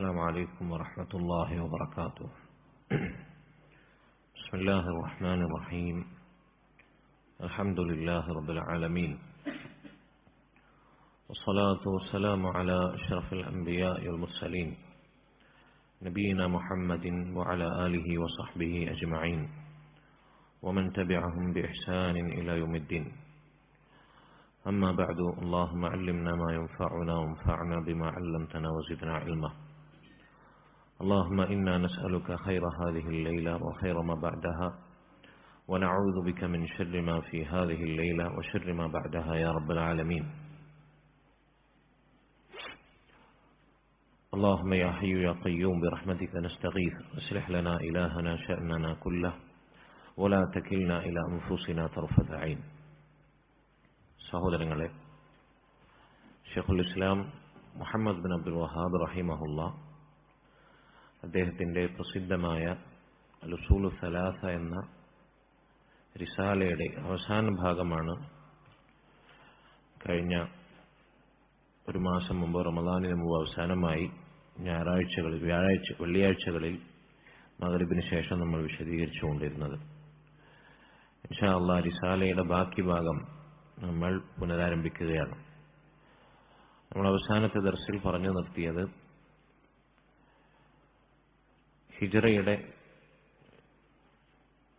السلام عليكم ورحمة الله وبركاته. بسم الله الرحمن الرحيم. الحمد لله رب العالمين، والصلاة والسلام على أشرف الأنبياء والمرسلين نبينا محمد وعلى آله وصحبه أجمعين ومن تبعهم بإحسان إلى يوم الدين. أما بعد، اللهم علمنا ما ينفعنا وانفعنا بما علمتنا وزدنا علما. اللهم إنا نسألك خير هذه الليلة وخير ما بعدها، ونعوذ بك من شر ما في هذه الليلة وشر ما بعدها يا رب العالمين. اللهم يا حي يا قيوم برحمتك نستغيث، اصلح لنا إلهنا شأننا كله ولا تكلنا إلى أنفسنا طرفة عين. സഹോദരങ്ങളെ, ഷെയ്ഖുൽ ഇസ്ലാം Muhammad bin Abdul Wahab റഹിമഹുള്ള അദ്ദേഹത്തിൻ്റെ പ്രസിദ്ധമായ അൽ ഉസൂലു സലാസ എന്ന റിസാലയുടെ അവസാന ഭാഗമാണ് കഴിഞ്ഞ ഒരു മാസം മുമ്പ്, റമദാനിന് മുമ്പ് അവസാനമായി വെള്ളിയാഴ്ചകളിൽ മഗ്‌രിബിന് ശേഷം നമ്മൾ വിശദീകരിച്ചുകൊണ്ടിരുന്നത്. ഇൻഷാ അല്ലാഹ് റിസാലയുടെ ബാക്കി ഭാഗം നമ്മൾ പുനരാരംഭിക്കുകയാണ്. നമ്മൾ അവസാനത്തെ ദർസിൽ പറഞ്ഞു നിർത്തിയത് ഹിജ്റയുടെ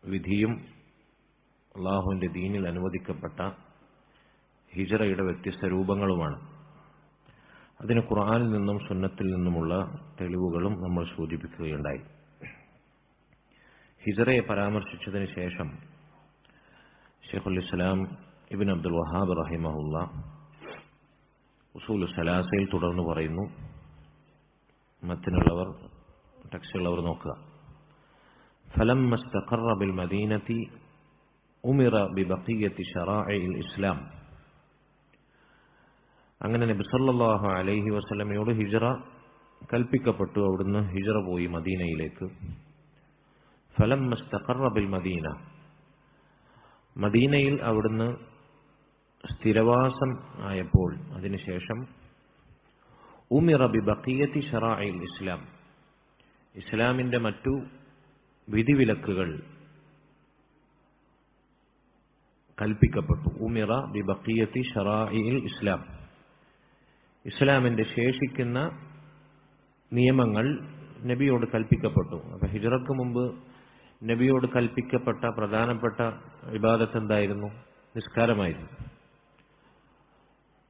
വിധിയും അല്ലാഹുവിന്റെ ദീനിൽ അനുവദിക്കപ്പെട്ട ഹിജ്റയുടെ വ്യത്യസ്ത രൂപങ്ങളുമാണ്. അതിന് ഖുർആനിൽ നിന്നും സുന്നത്തിൽ നിന്നുമുള്ള തെളിവുകളും നമ്മൾ സൂചിപ്പിക്കുകയുണ്ടായി. ഹിജ്റയെ പരാമർശിച്ചതിന് ശേഷം ഷെയ്ഖുൽ ഇസ്ലാം ഇബ്ൻ അബ്ദുൽ വഹാബ് റഹിമഹുള്ള ഉസൂലു സലാസയിൽ തുടർന്ന് പറയുന്നു. മത്തിനുള്ളവർ, ടെക്സ്റ്റുള്ളവർ നോക്കുക. ഫലമ്മ ഇസ്തഖറ ബിൽ മദീനതി ഉമിറ ബിബഖിയത്തി ശറാഇൽ ഇസ്ലാം. അങ്ങനെ നബി സല്ലല്ലാഹു അലൈഹി വസല്ലമയോട് ഹിജ്റ കൽപ്പിക്കപ്പെട്ടു. അവിടുന്ന് ഹിജ്റ പോയി മദീനയിലേക്ക്. ഫലമ്മ ഇസ്തഖറ ബിൽ മദീന, മദീനയിൽ അവിടുന്ന് സ്ഥിരവാസം ആയപ്പോൾ അതിനുശേഷം ഉമിറ ബിബഖിയത്തി ശറാഇൽ ഇസ്ലാം, ഇസ്ലാമിന്റെ മറ്റു വിധിവിലക്കുകൾ കൽപ്പിക്കപ്പെട്ടു. ഉമിറ ബിബഖിയത്തി ശറാഇൽ ഇസ്ലാം, ഇസ്ലാമിന്റെ ശേഷിക്കുന്ന നിയമങ്ങൾ നബിയോട് കൽപ്പിക്കപ്പെട്ടു. അപ്പൊ ഹിജ്റക്ക് മുമ്പ് നബിയോട് കൽപ്പിക്കപ്പെട്ട പ്രധാനപ്പെട്ട ഇബാദത്ത് എന്തായിരുന്നു? നിസ്കാരമായിരുന്നു.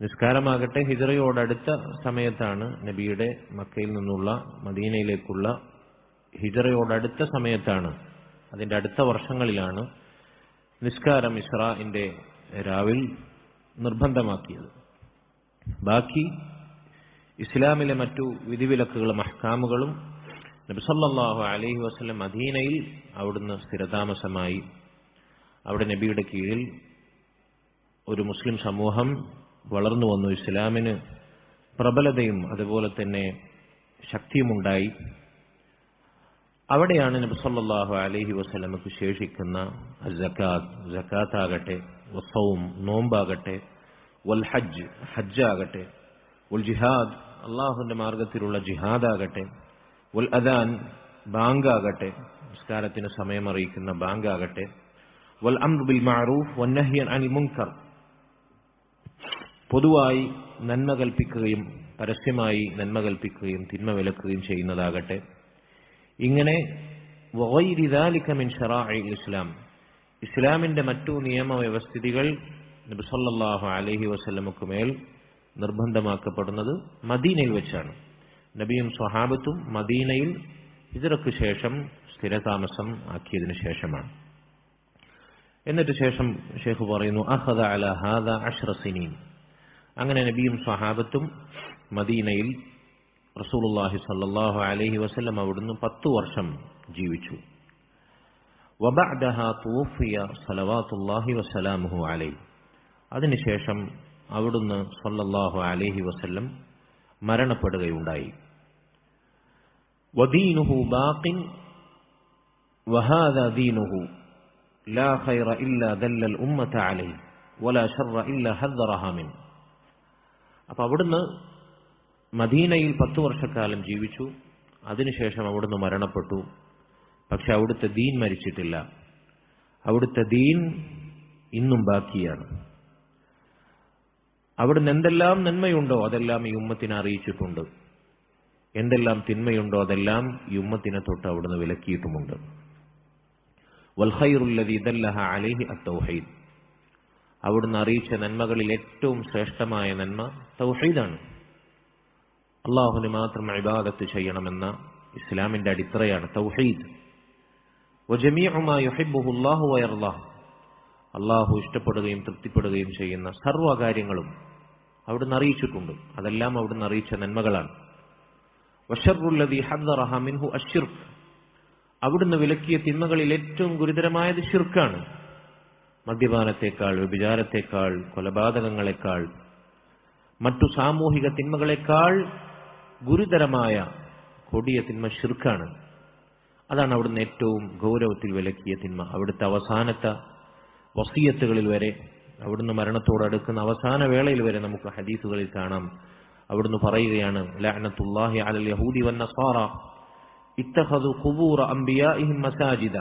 നിസ്കാരമാകട്ടെ ഹിജ്റയോടടുത്ത സമയത്താണ്, നബിയുടെ മക്കയിൽ നിന്നുള്ള മദീനയിലേക്കുള്ള ഹിജ്റയോടടുത്ത സമയത്താണ്, അതിന്റെ അടുത്ത വർഷങ്ങളിലാണ് നിസ്കാരം ഇസ്രാഇന്റെ രാവിൽ നിർബന്ധമാക്കിയത്. ബാക്കി ഇസ്ലാമിലെ മറ്റു വിധിവിലക്കുകളും അഹ്കാമുകളും നബി സല്ലല്ലാഹു അലൈഹി വസല്ലം മദീനയിൽ അവിടുന്ന് സ്ഥിരതാമസമായി. അവിടെ നബിയുടെ കീഴിൽ ഒരു മുസ്ലിം സമൂഹം വളർന്നു വന്നു. ഇസ്ലാമിന് പ്രബലതയും അതുപോലെ തന്നെ ശക്തിയുമുണ്ടായി. അവിടെയാണ് നബി സല്ലല്ലാഹു അലൈഹി വസല്ലമക്ക് ശേഷിക്കുന്ന സകാത്ത് ആകട്ടെ, വസൗം നോമ്പാകട്ടെ, വൽ ഹജ്ജ് ഹജ്ജാകട്ടെ, വൽ ജിഹാദ് അള്ളാഹുവിന്റെ മാർഗത്തിലുള്ള ജിഹാദാകട്ടെ, വൽ അദാൻ ബാങ്കാകട്ടെ, നിസ്കാരത്തിന് സമയം അറിയിക്കുന്ന ബാങ്കാകട്ടെ, വൽ അംറു ബിൽ മഅറൂഫ് വൻ നഹ്യ അനിൽ മുൻകർ, പൊതുവായി നന്മ കൽപ്പിക്കുകയും പരസ്യമായി നന്മ കൽപ്പിക്കുകയും തിന്മ വിലക്കുകയും ചെയ്യുന്നതാകട്ടെ, ഇങ്ങനെ വഗൈരി ദാലിക മിൻ ശറാഇൽ ഇസ്ലാം, ഇസ്ലാമിന്റെ മറ്റു നിയമവ്യവസ്ഥിതികൾ നബി സല്ലല്ലാഹു അലൈഹി വസല്ലമക്ക് മേൽ നിർബന്ധമാക്കപ്പെടുന്നത് മദീനയിൽ വെച്ചാണ്. നബിയും സ്വഹാബത്തും മദീനയിൽ ഹിജ്റക്ക് ശേഷം സ്ഥിരതാമസം ആക്കിയതിനു ശേഷമാണ്. എന്നിട്ട് ശേഷം ഷെയ്ഖ് പറയുന്നു, അഖദ അലാ ഹാദാ 10 സിനീൻ. അങ്ങനെ നബിയും സ്വഹാബത്തും മദീനയിൽ റസൂലുള്ളാഹി സ്വല്ലല്ലാഹു അലൈഹി വസല്ലം അവിടുന്ന് 10 വർഷം ജീവിച്ചു. വബഅദഹാ തുവഫിയ സ്വലവാത്തുല്ലാഹി വസലാമുഹു അലൈഹി. അതിനുശേഷം അവിടുന്ന് സ്വല്ലല്ലാഹു അലൈഹി വസല്ലം മരണപ്പെടുകയുണ്ടായി. വദീനുഹു ബാഖിൻ വഹാദാ ദീനുഹു ലാ ഖൈറ ഇല്ലാ ദല്ലൽ ഉമ്മത അലൈഹി വലാ ശർറ ഇല്ലാ ഹദ്ദറഹാ മിൻ. അപ്പോൾ അവിടുന്ന് മദീനയിൽ 10 വർഷക്കാലം ജീവിച്ചു. അതിനുശേഷം അവിടുന്ന് മരണപ്പെട്ടു. പക്ഷെ അവിടുത്തെ ദീൻ മരിച്ചിട്ടില്ല. അവിടുത്തെ ദീൻ ഇന്നും ബാക്കിയാണ്. അവിടുന്ന് എന്തെല്ലാം നന്മയുണ്ടോ അതെല്ലാം ഈ ഉമ്മത്തിനെ അറിയിച്ചിട്ടുണ്ട്. എന്തെല്ലാം തിന്മയുണ്ടോ അതെല്ലാം ഈ ഉമ്മത്തിനെ തൊട്ട് അവിടുന്ന് വിലക്കിയിട്ടുമുണ്ട്. വൽ ഖൈറുല്ലദീ ദല്ലഹ അലൈഹി അത്തൗഹീദ്. അവിടുന്ന് അറിയിച്ച നന്മകളിൽ ഏറ്റവും ശ്രേഷ്ഠമായ നന്മ തൗഹീദാണ്. അള്ളാഹുവിന് മാത്രം ഇബാദത്ത് ചെയ്യണമെന്ന ഇസ്ലാമിന്റെ അടിത്തറയാണ് തൗഹീദ്. വജമീഉ മാ യുഹിബ്ബുഹു അല്ലാഹു വയർളാഹ്. അള്ളാഹു ഇഷ്ടപ്പെടുകയും തൃപ്തിപ്പെടുകയും ചെയ്യുന്ന സർവ്വകാര്യങ്ങളും അവിടുന്ന് അറിയിച്ചിട്ടുണ്ട്. അതെല്ലാം അവിടുന്ന് അറിയിച്ച നന്മകളാണ്. വശർറുല്ലദീ ഹദ്ദറഹ മിൻഹു അശ്ശിർക്ക്. അവിടുന്ന് വിലക്കിയ തിന്മകളിൽ ഏറ്റവും ഗുരുതരമായത് ശിർക്കാണ്. മദ്യപാനത്തെക്കാൾ, വ്യഭിചാരത്തെക്കാൾ, കൊലപാതകങ്ങളെക്കാൾ, മറ്റു സാമൂഹിക തിന്മകളെക്കാൾ ഗുരുതരമായ കൊടിയ തിന്മ ശിർക്കാണ്. അതാണ് അവിടുന്ന് ഏറ്റവും ഗൗരവത്തിൽ വിലക്കിയ തിന്മ. അവിടുത്തെ അവസാനത്തെ വസിയത്തുകളിൽ വരെ, അവിടുന്ന് മരണത്തോടടുക്കുന്ന അവസാന വേളയിൽ വരെ നമുക്ക് ഹദീസുകളിൽ കാണാം. അവിടുന്ന് പറയുകയാണ്, ലഅനത്തുല്ലാഹി അലൽ യഹൂദി വന്നസാറ ഇത്തഖദു ഖുബൂറ അംബിയാഇഹിം മസാജിദ.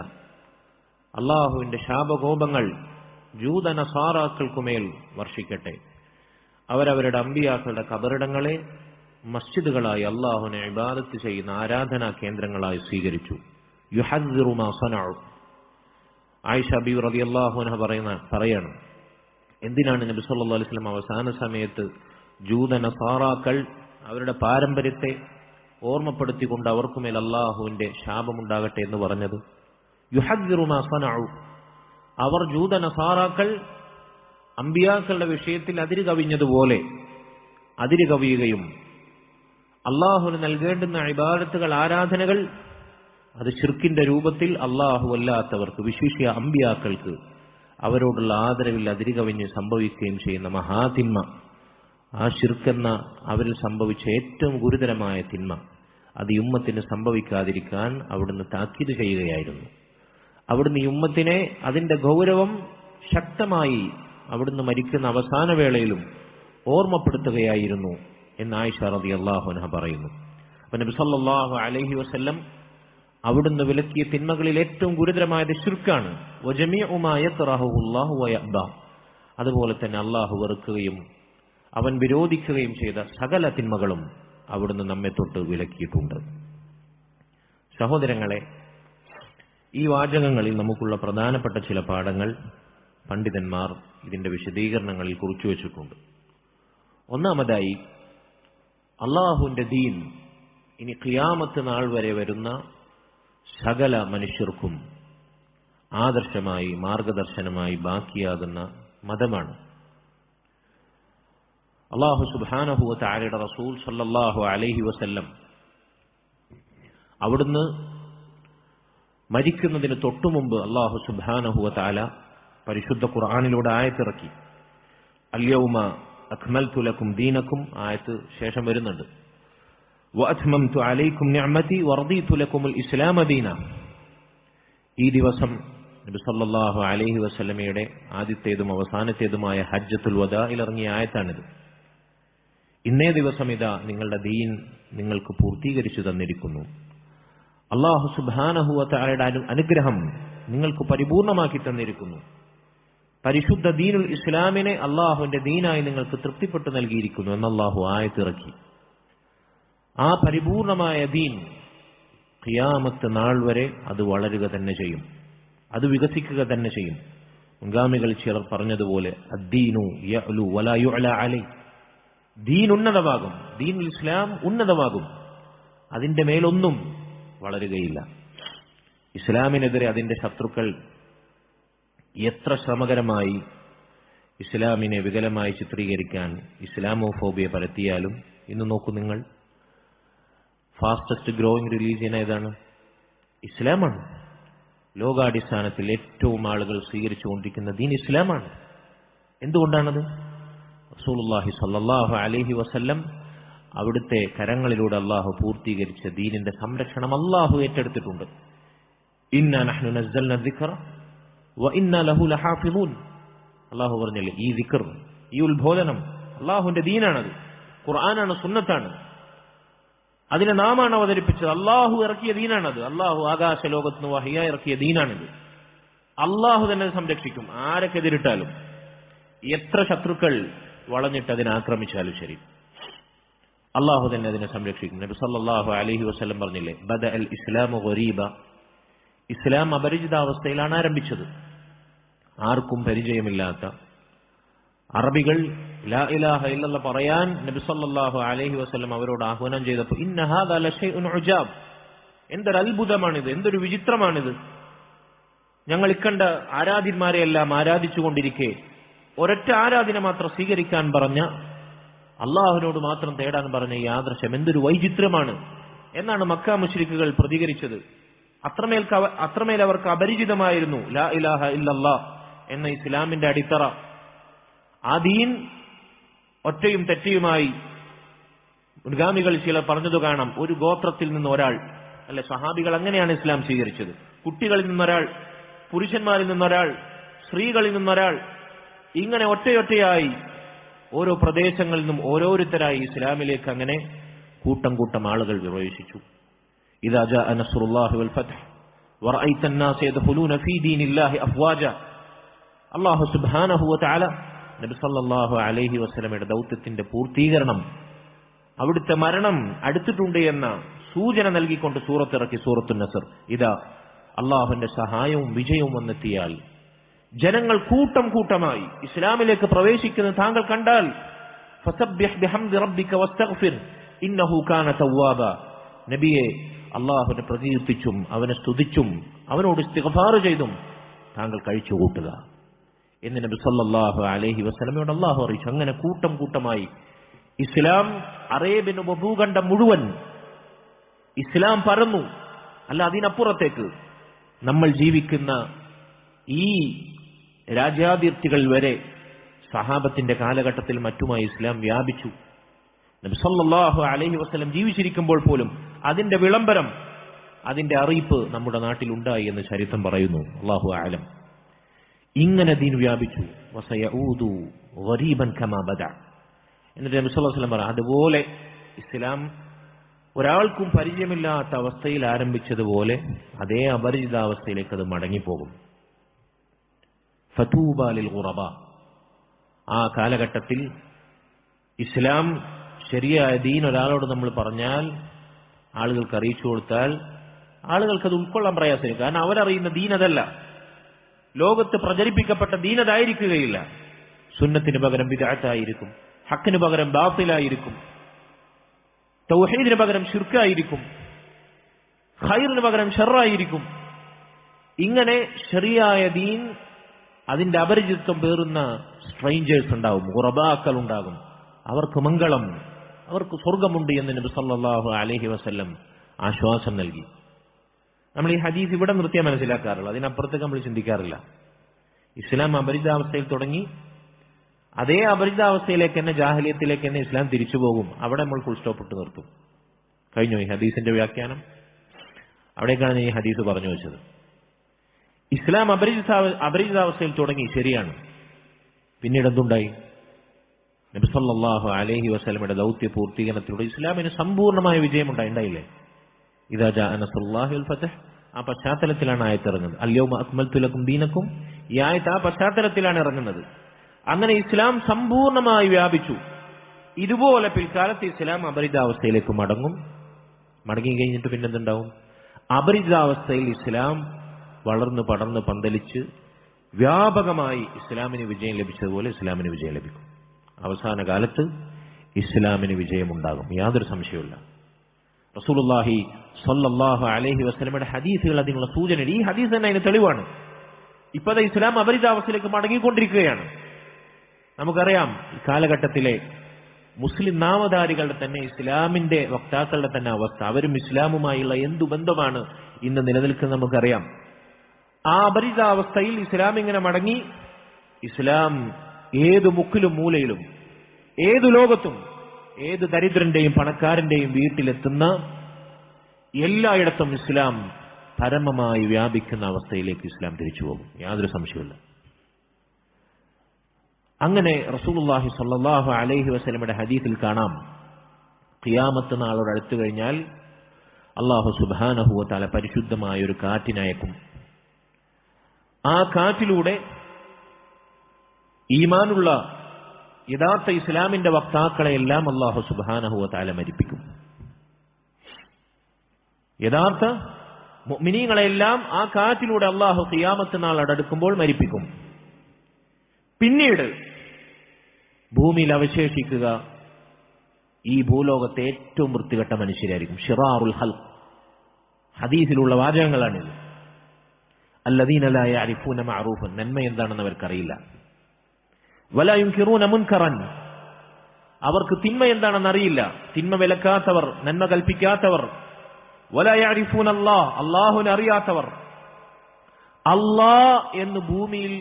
അല്ലാഹുവിന്റെ ശാപകോപങ്ങൾ ജൂത നസാറാക്കൾക്കുമേൽ വർഷിക്കട്ടെ. അവരവരുടെ അമ്പിയാക്കളുടെ കബറിടങ്ങളെ മസ്ജിദുകളായി അല്ലാഹുവിനെ ഇബാദത്ത് ചെയ്യുന്ന ആരാധനാ കേന്ദ്രങ്ങളായി സ്വീകരിച്ചു. യുഹദ്ദിറു മാ സനഉ. ആയിഷ ബീവി റളിയല്ലാഹു അൻഹ പറയാണ്, എന്തിനാണ് നബി സല്ലല്ലാഹു അലൈഹി വസല്ലം അവസാന സമയത്ത് ജൂത നസാറാക്കൾ അവരുടെ പാരമ്പര്യത്തെ ഓർമ്മപ്പെടുത്തിക്കൊണ്ട് അവർക്കുമേൽ അല്ലാഹുവിന്റെ ശാപമുണ്ടാകട്ടെ എന്ന് പറഞ്ഞത്? യുഹദ്ദിറു മാ സനഉ. അവർ ജൂത നസാറാക്കൾ അമ്പിയാക്കളുടെ വിഷയത്തിൽ അതിര് കവിഞ്ഞതുപോലെ അതിര് കവിയുകയും അള്ളാഹുവിന് നൽകേണ്ടുന്ന ഇബാദത്തുകൾ, ആരാധനകൾ അത് ശിർക്കിന്റെ രൂപത്തിൽ അള്ളാഹു അല്ലാത്തവർക്ക്, വിശിഷ്യ അമ്പിയാക്കൾക്ക് അവരോടുള്ള ആദരവിൽ അതിര് കവിഞ്ഞ് സംഭവിക്കുകയും ചെയ്യുന്ന മഹാതിന്മ, ആ ശിർക്കെന്ന അവരിൽ സംഭവിച്ച ഏറ്റവും ഗുരുതരമായ തിന്മ, അത് ഈ ഉമ്മത്തിന് സംഭവിക്കാതിരിക്കാൻ അവിടുന്ന് താക്കീത് ചെയ്യുകയായിരുന്നു. അവിടുന്ന് ഈ ഉമ്മത്തിനെ അതിന്റെ ഗൗരവം ശക്തമായി അവിടുന്ന് മരിക്കുന്ന അവസാന വേളയിലും ഓർമ്മപ്പെടുത്തുകയായിരുന്നു എന്ന് ആയിഷ റളിയല്ലാഹു അൻഹ പറയുന്നു. അപ്പോൾ നബി സല്ലല്ലാഹു അലൈഹി വസല്ലം അവിടുന്ന് വിലക്കിയ തിന്മകളിൽ ഏറ്റവും ഗുരുതരമായത് ശിർക്കാണ്. വജമീഉ മാ യക്റഹുഹു അല്ലാഹു വയഅബ. അതുപോലെ തന്നെ അല്ലാഹു വെറുക്കുകയും അവൻ വിരോധിക്കുകയും ചെയ്ത സകല തിന്മകളും അവിടുന്ന് നമ്മെ തൊട്ട് വിലക്കിയിട്ടുണ്ട്. സഹോദരങ്ങളെ, ഈ വാചകങ്ങളിൽ നമുക്കുള്ള പ്രധാനപ്പെട്ട ചില പാഠങ്ങൾ പണ്ഡിതന്മാർ ഇതിന്റെ വിശദീകരണങ്ങളിൽ കുറിച്ചു വച്ചിട്ടുണ്ട്. ഒന്നാമതായി, അള്ളാഹുവിന്റെ ദീൻ ഇനി ഖിയാമത്ത് നാൾ വരെ വരുന്ന സകല മനുഷ്യർക്കും ആദർശമായി, മാർഗദർശനമായി ബാക്കിയാകുന്ന മതമാണ്. അല്ലാഹു സുബ്ഹാനഹു വ തആലയുടെ റസൂൽ സല്ലല്ലാഹു അലൈഹി വസല്ലം അവിടുന്ന് മരിക്കുന്നതിന് തൊട്ടുമുമ്പ് അല്ലാഹു സുബ്ഹാനഹു വ തആല പരിശുദ്ധ ഖുർആനിലൂടെ ആയത്തിറക്കി. അൽയൗമ അക്മൽതു ലക്കും ദീനക്കും ആയത്ത് ശേഷം വരുന്നുണ്ട്. വഅത്മംതു അലൈക്കും നിഅമതി വറദീതു ലക്കുമുൽ ഇസ്ലാമ ദീന. ഈ ദിവസം നബി സല്ലല്ലാഹു അലൈഹി വസല്ലമയുടെ ആദ്യത്തേതും അവസാനത്തേതുമായ ഹജ്ജത്തുൽ വദാഇൽ ഇറങ്ങിയ ആയത്താണിത്. ഇന്നേ ദിവസം ഇതാ നിങ്ങളുടെ ദീൻ നിങ്ങൾക്ക് പൂർത്തീകരിച്ചു തന്നിരിക്കുന്നു. അല്ലാഹു സുബ്ഹാനഹു വ തആലയുടെ അനുഗ്രഹം നിങ്ങൾക്ക് പരിപൂർണമാക്കി തന്നിരിക്കുന്നു. പരിശുദ്ധ ദീനുൽ ഇസ്ലാമിനെ അള്ളാഹുവിന്റെ ദീനായി നിങ്ങൾക്ക് തൃപ്തിപ്പെട്ടു നൽകിയിരിക്കുന്നു എന്ന് അള്ളാഹു ആയത്തിറക്കി. ആ പരിപൂർണമായ ദീൻ ഖിയാമത്ത് നാൾ വരെ അത് വളരുക തന്നെ ചെയ്യും, അത് വികസിക്കുക തന്നെ ചെയ്യും. മുൻഗാമികൾ ചിലർ പറഞ്ഞതുപോലെ അദ്ദീനു യഅ്ലു വലാ യുഅല അലൈ. ദീൻ ഉന്നതമാകും, ദീനുൽ ഇസ്ലാം ഉന്നതമാകും, അതിന്റെ മേലൊന്നും വളരുകയില്ല. ഇസ്ലാമിനെതിരെ അതിന്റെ ശത്രുക്കൾ എത്ര ശ്രമകരമായി ഇസ്ലാമിനെ വികലമായി ചിത്രീകരിക്കാൻ ഇസ്ലാമോഫോബിയ പരത്തിയാലും, ഇന്ന് നോക്കൂ നിങ്ങൾ, ഫാസ്റ്റസ്റ്റ് ഗ്രോയിങ് റിലീജിയൻ ഏതാണ്? ഇസ്ലാമാണ്. ലോകാടിസ്ഥാനത്തിൽ ഏറ്റവും ആളുകൾ സ്വീകരിച്ചുകൊണ്ടിരിക്കുന്ന ദീൻ ഇസ്ലാമാണ്. എന്തുകൊണ്ടാണത്? റസൂലുള്ളാഹി സ്വല്ലല്ലാഹു അലൈഹി വസല്ലം അവിടുത്തെ കരങ്ങളിലൂടെ അള്ളാഹു പൂർത്തീകരിച്ച ദീനിന്റെ സംരക്ഷണം അള്ളാഹു ഏറ്റെടുത്തിട്ടുണ്ട്. ഇന്നാ നഹ്നു നസ്സൽന ദിക്റ വ ഇന്നാ ലഹു ലഹാഫിളൂൻ. അള്ളാഹു പറഞ്ഞില്ലേ, ഈ ദിക്ർ, ഈ ഉത്ബോധനം അള്ളാഹുവിന്റെ ദീനാണത്, ഖുർആനാണ്, സുന്നത്താണ്, അതിനെ നാമാണ് അവതരിപ്പിച്ചത്. അള്ളാഹു ഇറക്കിയ ദീനാണത്. അള്ളാഹു ആകാശ ലോകത്തിന് വഹിയായി ഇറക്കിയ ദീനാണിത്. അള്ളാഹു തന്നെ സംരക്ഷിക്കും. ആരൊക്കെതിരിട്ടാലും, എത്ര ശത്രുക്കൾ വളഞ്ഞിട്ട് അതിനെ ആക്രമിച്ചാലും ശരി, അള്ളാഹു തന്നെ അതിനെ സംരക്ഷിക്കും. നബി സല്ലല്ലാഹു അലൈഹി വസല്ലം പറഞ്ഞില്ലേ, ബദ അൽ ഇസ്ലാമു ഗരീബ, ഇസ്ലാം അപരിചിതാവസ്ഥയിലാണ് ആരംഭിച്ചത്. ആർക്കും പരിചയമില്ലാത്ത അറബികൾ ലാ ഇലാഹ ഇല്ലല്ലാഹ് പറയാൻ നബി സല്ലല്ലാഹു അലൈഹി വസല്ലം അവരോട് ആഹ്വാനം ചെയ്തപ്പോൾ, ഇന്ന ഹാദാ ലശൈഉൻ ഉജാബ്, എന്തൊരു അത്ഭുതമാണിത്, എന്തൊരു വിചിത്രമാണിത്. ഞങ്ങൾ ഇക്കണ്ട ആരാധ്യന്മാരെയെല്ലാം ആരാധിച്ചുകൊണ്ടിരിക്കെ ഒരൊറ്റ ആരാധന മാത്രം സ്വീകരിക്കാൻ പറഞ്ഞ, അള്ളാഹുവിനോട് മാത്രം തേടാൻ പറഞ്ഞ ഈ ആദർശം എന്തൊരു വൈചിത്രമാണ് എന്നാണ് മക്ക മുശ്രിക്കുകൾ പ്രതികരിച്ചത്. അത്രമേൽ അവർക്ക് അപരിചിതമായിരുന്നു ലാ ഇലാഹ ഇല്ലല്ലാഹ് എന്ന ഇസ്ലാമിന്റെ അടിത്തറ. ആ ദീൻ ഒറ്റയും തെറ്റയുമായി മുൻഗാമികൾ ചിലർ പറഞ്ഞത് കാണാം. ഒരു ഗോത്രത്തിൽ നിന്ന് ഒരാൾ, അല്ലെ, സഹാബികൾ അങ്ങനെയാണ് ഇസ്ലാം സ്വീകരിച്ചത്. കുട്ടികളിൽ നിന്നൊരാൾ, പുരുഷന്മാരിൽ നിന്നൊരാൾ, സ്ത്രീകളിൽ നിന്നൊരാൾ, ഇങ്ങനെ ഒറ്റയൊറ്റയായി ഓരോ പ്രദേശങ്ങളിൽ നിന്നും ഓരോരുത്തരായി ഇസ്ലാമിലേക്ക് അങ്ങനെ കൂട്ടം കൂട്ടം ആളുകൾ പ്രവേശിച്ചു. ഇദാ ജാഅ നസ്റുല്ലാഹി വൽ ഫത്ഹ് വറഅയ്ത അന്നാസ യദ്ഖുലൂന ഫീ ദീനില്ലാഹി അഫ്വാജ. അല്ലാഹു സുബ്ഹാനഹു വ തആല നബി സല്ലല്ലാഹു അലൈഹി വസല്ലമയുടെ ദൗത്യത്തിന്റെ പൂർത്തീകരണം, അവിടുത്തെ മരണം അടുത്തിട്ടുണ്ട് എന്ന സൂചന നൽകിക്കൊണ്ട് സൂറത്തിറക്കി, സൂറത്തുൻ നസ്ർ. ഇതാ അള്ളാഹുവിന്റെ സഹായവും വിജയവും വന്നെത്തിയാൽ ജനങ്ങൾ കൂട്ടം കൂട്ടമായി ഇസ്ലാമിലേക്ക് പ്രവേശിക്കുന്നത് താങ്കൾ കണ്ടാൽ, ഫസബ്ബിഹ് ബിഹംദി റബ്ബിക വസ്തഗ്ഫിർ ഇന്നഹു കാന തവ്വാബ, നബിയെ അള്ളാഹുവിനെ പ്രകീർത്തിച്ചും അവനെ സ്തുതിച്ചും അവനോട് ഇസ്തിഗ്ഫാർ ചെയ്തും താങ്കൾ കഴിച്ചു കൂട്ടുക എന്ന് നബി സല്ലല്ലാഹു അലൈഹി വസല്ലമയോട് അള്ളാഹു അറിയിച്ചു. അങ്ങനെ കൂട്ടം കൂട്ടമായി ഇസ്ലാം അറേബ്യൻ ഉപഭൂഖണ്ഡം മുഴുവൻ ഇസ്ലാം പരന്നു. അല്ല, അതിനപ്പുറത്തേക്ക് നമ്മൾ ജീവിക്കുന്ന ഈ രാജ്യാതിർത്തികൾ വരെ സഹാബത്തിന്റെ കാലഘട്ടത്തിൽ മറ്റുമായി ഇസ്ലാം വ്യാപിച്ചു. നബി സല്ലല്ലാഹു അലൈഹി വസല്ലം ജീവിച്ചിരിക്കുമ്പോൾ പോലും അതിന്റെ വിളംബരം, അതിന്റെ അറിയിപ്പ് നമ്മുടെ നാട്ടിൽ ഉണ്ടായി എന്ന് ചരിത്രം പറയുന്നു. അല്ലാഹു അഅലം. ഇങ്ങനെ ദീൻ വ്യാപിച്ചു. വസയഊദു ഗരീബൻ കമാ ബദഅ. എന്നിട്ട് നബി സല്ലല്ലാഹു അലൈഹി വസല്ലം പറഞ്ഞു, അതുപോലെ ഇസ്ലാം ഒരാൾക്കും പരിചയമില്ലാത്ത അവസ്ഥയിൽ ആരംഭിച്ചതുപോലെ അതേ അപരിചിതാവസ്ഥയിലേക്ക് അത് മടങ്ങിപ്പോകും. ഫതൂബ ലിൽ ഗുറബ. ആ കാലഘട്ടത്തിൽ ഇസ്ലാം ശരിയായ ദീൻ ഒരാളോട് നമ്മൾ പറഞ്ഞാൽ, ആളുകൾക്ക് അറിയിച്ചു കൊടുത്താൽ, ആളുകൾക്കത് ഉൾക്കൊള്ളാൻ പ്രയാസമില്ല. കാരണം അവരറിയുന്ന ദീൻ അതല്ല, ലോകത്ത് പ്രചരിപ്പിക്കപ്പെട്ട ദീൻ അതായിരിക്കുകയില്ല. സുന്നത്തിന് പകരം ബിദ്അത്തായിരിക്കും, ഹക്കിന് പകരം ബാത്തിലായിരിക്കും, തൗഹീദിന് പകരം ശിർക്കായിരിക്കും, ഖൈറിന് പകരം ഷർറായിരിക്കും. ഇങ്ങനെ ശരിയായ ദീൻ അതിന്റെ അപരിചിതത്വം പേറുന്ന സ്ട്രേഞ്ചേഴ്സ് ഉണ്ടാവും, ഖുറബാക്കൾ ഉണ്ടാകും. അവർക്ക് മംഗളം, അവർക്ക് സ്വർഗമുണ്ട് എന്ന് നബി സല്ലല്ലാഹു അലൈഹി വസല്ലം ആശ്വാസം നൽകി. നമ്മൾ ഈ ഹദീസ് ഇവിടെ നിർത്തിയാൽ മനസ്സിലാക്കാറുള്ളൂ, അതിനപ്പുറത്തേക്ക് നമ്മൾ ചിന്തിക്കാറില്ല. ഇസ്ലാം അപരിചിതാവസ്ഥയിൽ തുടങ്ങി, അതേ അപരിചിതാവസ്ഥയിലേക്ക് തന്നെ, ജാഹിലിയത്തിലേക്ക് തന്നെ ഇസ്ലാം തിരിച്ചു പോകും. അവിടെ നമ്മൾ ഫുൾ സ്റ്റോപ്പ് ഇട്ട് നിർത്തും. കഴിഞ്ഞു ഈ ഹദീസിന്റെ വ്യാഖ്യാനം. അവിടേക്കാണ് ഞാൻ ഈ ഹദീസ് പറഞ്ഞു വെച്ചത്. ഇസ്ലാം അപരിചിതാവസ്ഥയിൽ തുടങ്ങി, ശരിയാണ്. പിന്നീട് എന്തുണ്ടായി? നബി സല്ലല്ലാഹു അലൈഹി വസല്ലമയുടെ ദൗത്യ പൂർത്തീകരണത്തിലൂടെ ഇസ്ലാമിന് സമ്പൂർണ്ണമായ വിജയമുണ്ടായില്ലേ? ഇദാ ജാഅ നസ്റുല്ലാഹി വൽ ഫത്ഹ്. ആ പശ്ചാത്തലത്തിലാണ് ആയത്ത് ഇറങ്ങുന്നത്. അൽയൗമ അക്മൽതു ലക്കും ദീനക്കും. ഈ ആയത്ത് ആ പശ്ചാത്തലത്തിലാണ് ഇറങ്ങുന്നത്. അങ്ങനെ ഇസ്ലാം സമ്പൂർണ്ണമായി വ്യാപിച്ചു. ഇതുപോലെ പിൽക്കാലത്ത് ഇസ്ലാം അപരിചിതാവസ്ഥയിലേക്ക് മടങ്ങും. മടങ്ങി കഴിഞ്ഞിട്ട് പിന്നെന്തുണ്ടാവും? അപരിചിതാവസ്ഥയിൽ ഇസ്ലാം വളർന്ന് പടർന്ന് പന്തലിച്ച് വ്യാപകമായി ഇസ്ലാമിന് വിജയം ലഭിച്ചതുപോലെ ഇസ്ലാമിന് വിജയം ലഭിക്കും. അവസാന കാലത്ത് ഇസ്ലാമിന് വിജയമുണ്ടാകും, യാതൊരു സംശയവുമില്ല. റസൂലുള്ളാഹി സ്വല്ലല്ലാഹു അലൈഹി വസല്ലമയുടെ ഹദീസുകൾ അതിനുള്ള സൂചന. ഈ ഹദീസ് തന്നെ അതിന് തെളിവാണ്. ഇപ്പോഴത്തെ ഇസ്ലാം അപരിചിതാവസ്ഥയിലേക്ക് മടങ്ങിക്കൊണ്ടിരിക്കുകയാണ്. നമുക്കറിയാം ഈ കാലഘട്ടത്തിലെ മുസ്ലിം നാമധാരികളുടെ തന്നെ, ഇസ്ലാമിന്റെ വക്താക്കളുടെ തന്നെ അവസ്ഥ. അവരും ഇസ്ലാമുമായുള്ള എന്തു ബന്ധമാണ് ഇന്ന് നിലനിൽക്കുന്നത് നമുക്കറിയാം. ആ അപരിചിതാവസ്ഥയിൽ ഇസ്ലാം ഇങ്ങനെ മടങ്ങി. ഇസ്ലാം ഏത് മുക്കിലും മൂലയിലും, ഏതു ലോകത്തും, ഏത് ദരിദ്രന്റെയും പണക്കാരന്റെയും വീട്ടിലെത്തുന്ന എല്ലായിടത്തും ഇസ്ലാം പരമമായി വ്യാപിക്കുന്ന അവസ്ഥയിലേക്ക് ഇസ്ലാം തിരിച്ചു പോകും, യാതൊരു സംശയവുമില്ല. അങ്ങനെ റസൂലുള്ളാഹി സ്വല്ലല്ലാഹു അലൈഹി വസല്ലമയുടെ ഹദീസിൽ കാണാം, ഖിയാമത്ത് നാളോട് അടുത്തു കഴിഞ്ഞാൽ അല്ലാഹു സുബ്ഹാനഹു വ തആല പരിശുദ്ധമായ ഒരു കാറ്റിനയക്കും. ആ കാറ്റിലൂടെ ഈമാനുള്ള യഥാർത്ഥ ഇസ്ലാമിന്റെ വക്താക്കളെയെല്ലാം അല്ലാഹു സുബ്ഹാനഹു വ തആല മരിപ്പിക്കും. യഥാർത്ഥ മുഅ്മിനീങ്ങളെല്ലാം ആ കാറ്റിലൂടെ അല്ലാഹു ഖിയാമത്ത് നാൾ അടുക്കുമ്പോൾ മരിപ്പിക്കും. പിന്നീട് ഭൂമിയിൽ അവശേഷിക്കുക ഈ ഭൂലോകത്തെ ഏറ്റവും വൃത്തികെട്ട മനുഷ്യരായിരിക്കും. ഷിറാറുൽ ഖൽഖ്. ഹദീസിലുള്ള വാചകങ്ങളാണിത്. അല്ലദീന ലാ യഅരിഫൂന മഅറൂഫൻ, നന്മ എന്താണെന്ന് അവർക്കറിയില്ല. വലാ യുൻകിറൂന മുൻകറൻ, അവർക്ക് തിന്മ എന്താണെന്ന് അറിയില്ല. തിന്മ വിലക്കാത്തവർ, നന്മ കൽപ്പിക്കാത്തവർ. വലാ യഅരിഫൂന അല്ലാഹ്, അല്ലാഹുവിനെ അറിയാത്തവർ. അല്ലാഹ് എന്ന് ഭൂമിയിൽ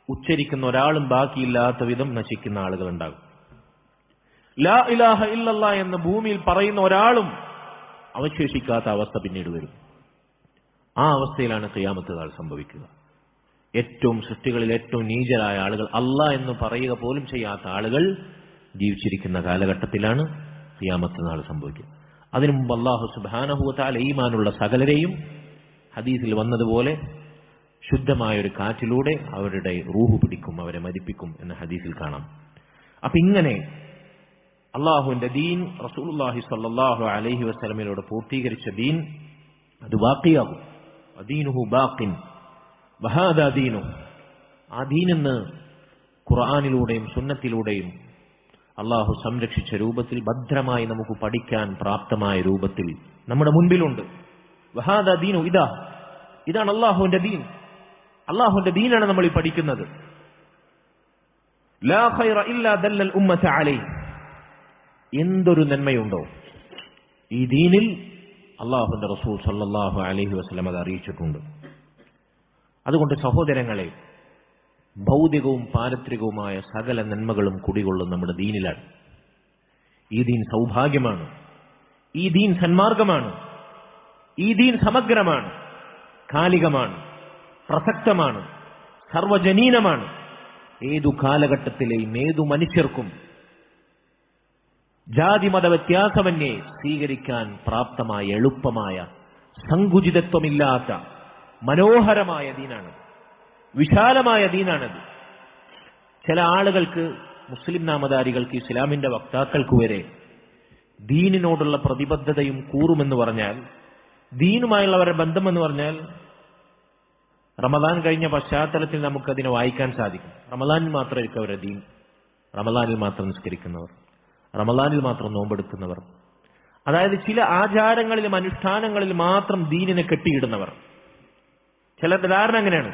ഉച്ചരിക്കുന്ന ഒരാളും ബാക്കിയില്ലാത്ത വിധം നശിക്കുന്ന ആളുകളുണ്ടാകും. ലാ ഇലാഹ ഇല്ലല്ലാഹ് എന്ന് ഭൂമിയിൽ പറയുന്ന ഒരാളും അവശേഷിക്കാത്ത അവസ്ഥ പിന്നീട് വരും. ആ അവസ്ഥയിലാണ് ഖിയാമത്ത് നാൾ സംഭവിക്കുക. ഏറ്റവും സൃഷ്ടികളിൽ ഏറ്റവും നീചരായ ആളുകൾ, അല്ലാഹ് എന്ന് പറയുക പോലും ചെയ്യാത്ത ആളുകൾ ജീവിച്ചിരിക്കുന്ന കാലഘട്ടത്തിലാണ് ഖിയാമത്ത് നാൾ സംഭവിക്കുക. അതിനു മുമ്പ് അല്ലാഹു സുബ്ഹാനഹു വ തആല ഈമാനുള്ള സകലരെയും ഹദീസിൽ വന്നതുപോലെ ശുദ്ധമായ ഒരു കാറ്റിലൂടെ അവരുടെ റൂഹ് പിടിക്കും, അവരെ മരിപ്പിക്കും എന്ന് ഹദീസിൽ കാണാം. അപ്പൊ ഇങ്ങനെ അള്ളാഹുവിന്റെ ദീൻ, റസൂലുള്ളാഹി സ്വല്ലല്ലാഹു അലൈഹി വസല്ലമയോട് പൂർത്തീകരിച്ച ദീൻ അത് ബാക്കിയാകും. ദീനുഹു ബാഖിൻ വഹാദാ ദീനു. ആ ദീനെന്ന് ഖുർആനിലൂടെയും സുന്നത്തിലൂടെയും അള്ളാഹു സംരക്ഷിച്ച രൂപത്തിൽ ഭദ്രമായി നമുക്ക് പഠിക്കാൻ പ്രാപ്തമായ രൂപത്തിൽ നമ്മുടെ മുൻപിലുണ്ട്. വഹാദാ ദീനു, ഇതാണ് അള്ളാഹുവിന്റെ ദീൻ. അള്ളാഹുവിന്റെ ദീനാണ് നമ്മൾ ഈ പഠിക്കുന്നത്. ലാ ഖൈറ ഇല്ലാ ദല്ലൽ ഉമ്മത അലൈഹി. എന്തൊരു നന്മയുണ്ടോ ഈ ദീനിൽ, അള്ളാഹുവിന്റെ റസൂൽ സല്ലല്ലാഹു അലൈഹി വസല്ലം അത് അറിയിച്ചിട്ടുണ്ട്. അതുകൊണ്ട് സഹോദരങ്ങളെ, ഭൗതികവും പാരത്രികവുമായ സകല നന്മകളും കുടികൊള്ളും നമ്മുടെ ദീനിലാണ്. ഈ ദീൻ സൗഭാഗ്യമാണ്, ഈ ദീൻ സന്മാർഗമാണ്, ഈ ദീൻ സമഗ്രമാണ്, കാലികമാണ്, പ്രസക്തമാണ്, സർവജനീനമാണ്. ഏതു കാലഘട്ടത്തിലെയും ഏതു മനുഷ്യർക്കും ജാതി മത വ്യത്യാസമന്യേ സ്വീകരിക്കാൻ പ്രാപ്തമായ, എളുപ്പമായ, സങ്കുചിതത്വമില്ലാത്ത മനോഹരമായ ദീനാണ്, വിശാലമായ ദീനാണത്. ചില ആളുകൾക്ക്, മുസ്ലിം നാമധാരികൾക്ക്, ഇസ്ലാമിന്റെ വക്താക്കൾക്ക് വരെ ദീനിനോടുള്ള പ്രതിബദ്ധതയും കൂറുമെന്ന് പറഞ്ഞാൽ, ദീനുമായുള്ളവരുടെ ബന്ധമെന്ന് പറഞ്ഞാൽ, റമദാൻ കഴിഞ്ഞ പശ്ചാത്തലത്തിൽ നമുക്കതിനെ വായിക്കാൻ സാധിക്കും. റമദാനിൽ മാത്രമായിരിക്കും അവരുടെ ദീൻ. റമദാനിൽ മാത്രം നിസ്കരിക്കുന്നവർ, റമദാനിൽ മാത്രം നോമ്പെടുക്കുന്നവർ, അതായത് ചില ആചാരങ്ങളിലും അനുഷ്ഠാനങ്ങളിലും മാത്രം ദീനിനെ കെട്ടിയിടുന്നവർ. ചിലരുടെ ധാരണ അങ്ങനെയാണ്.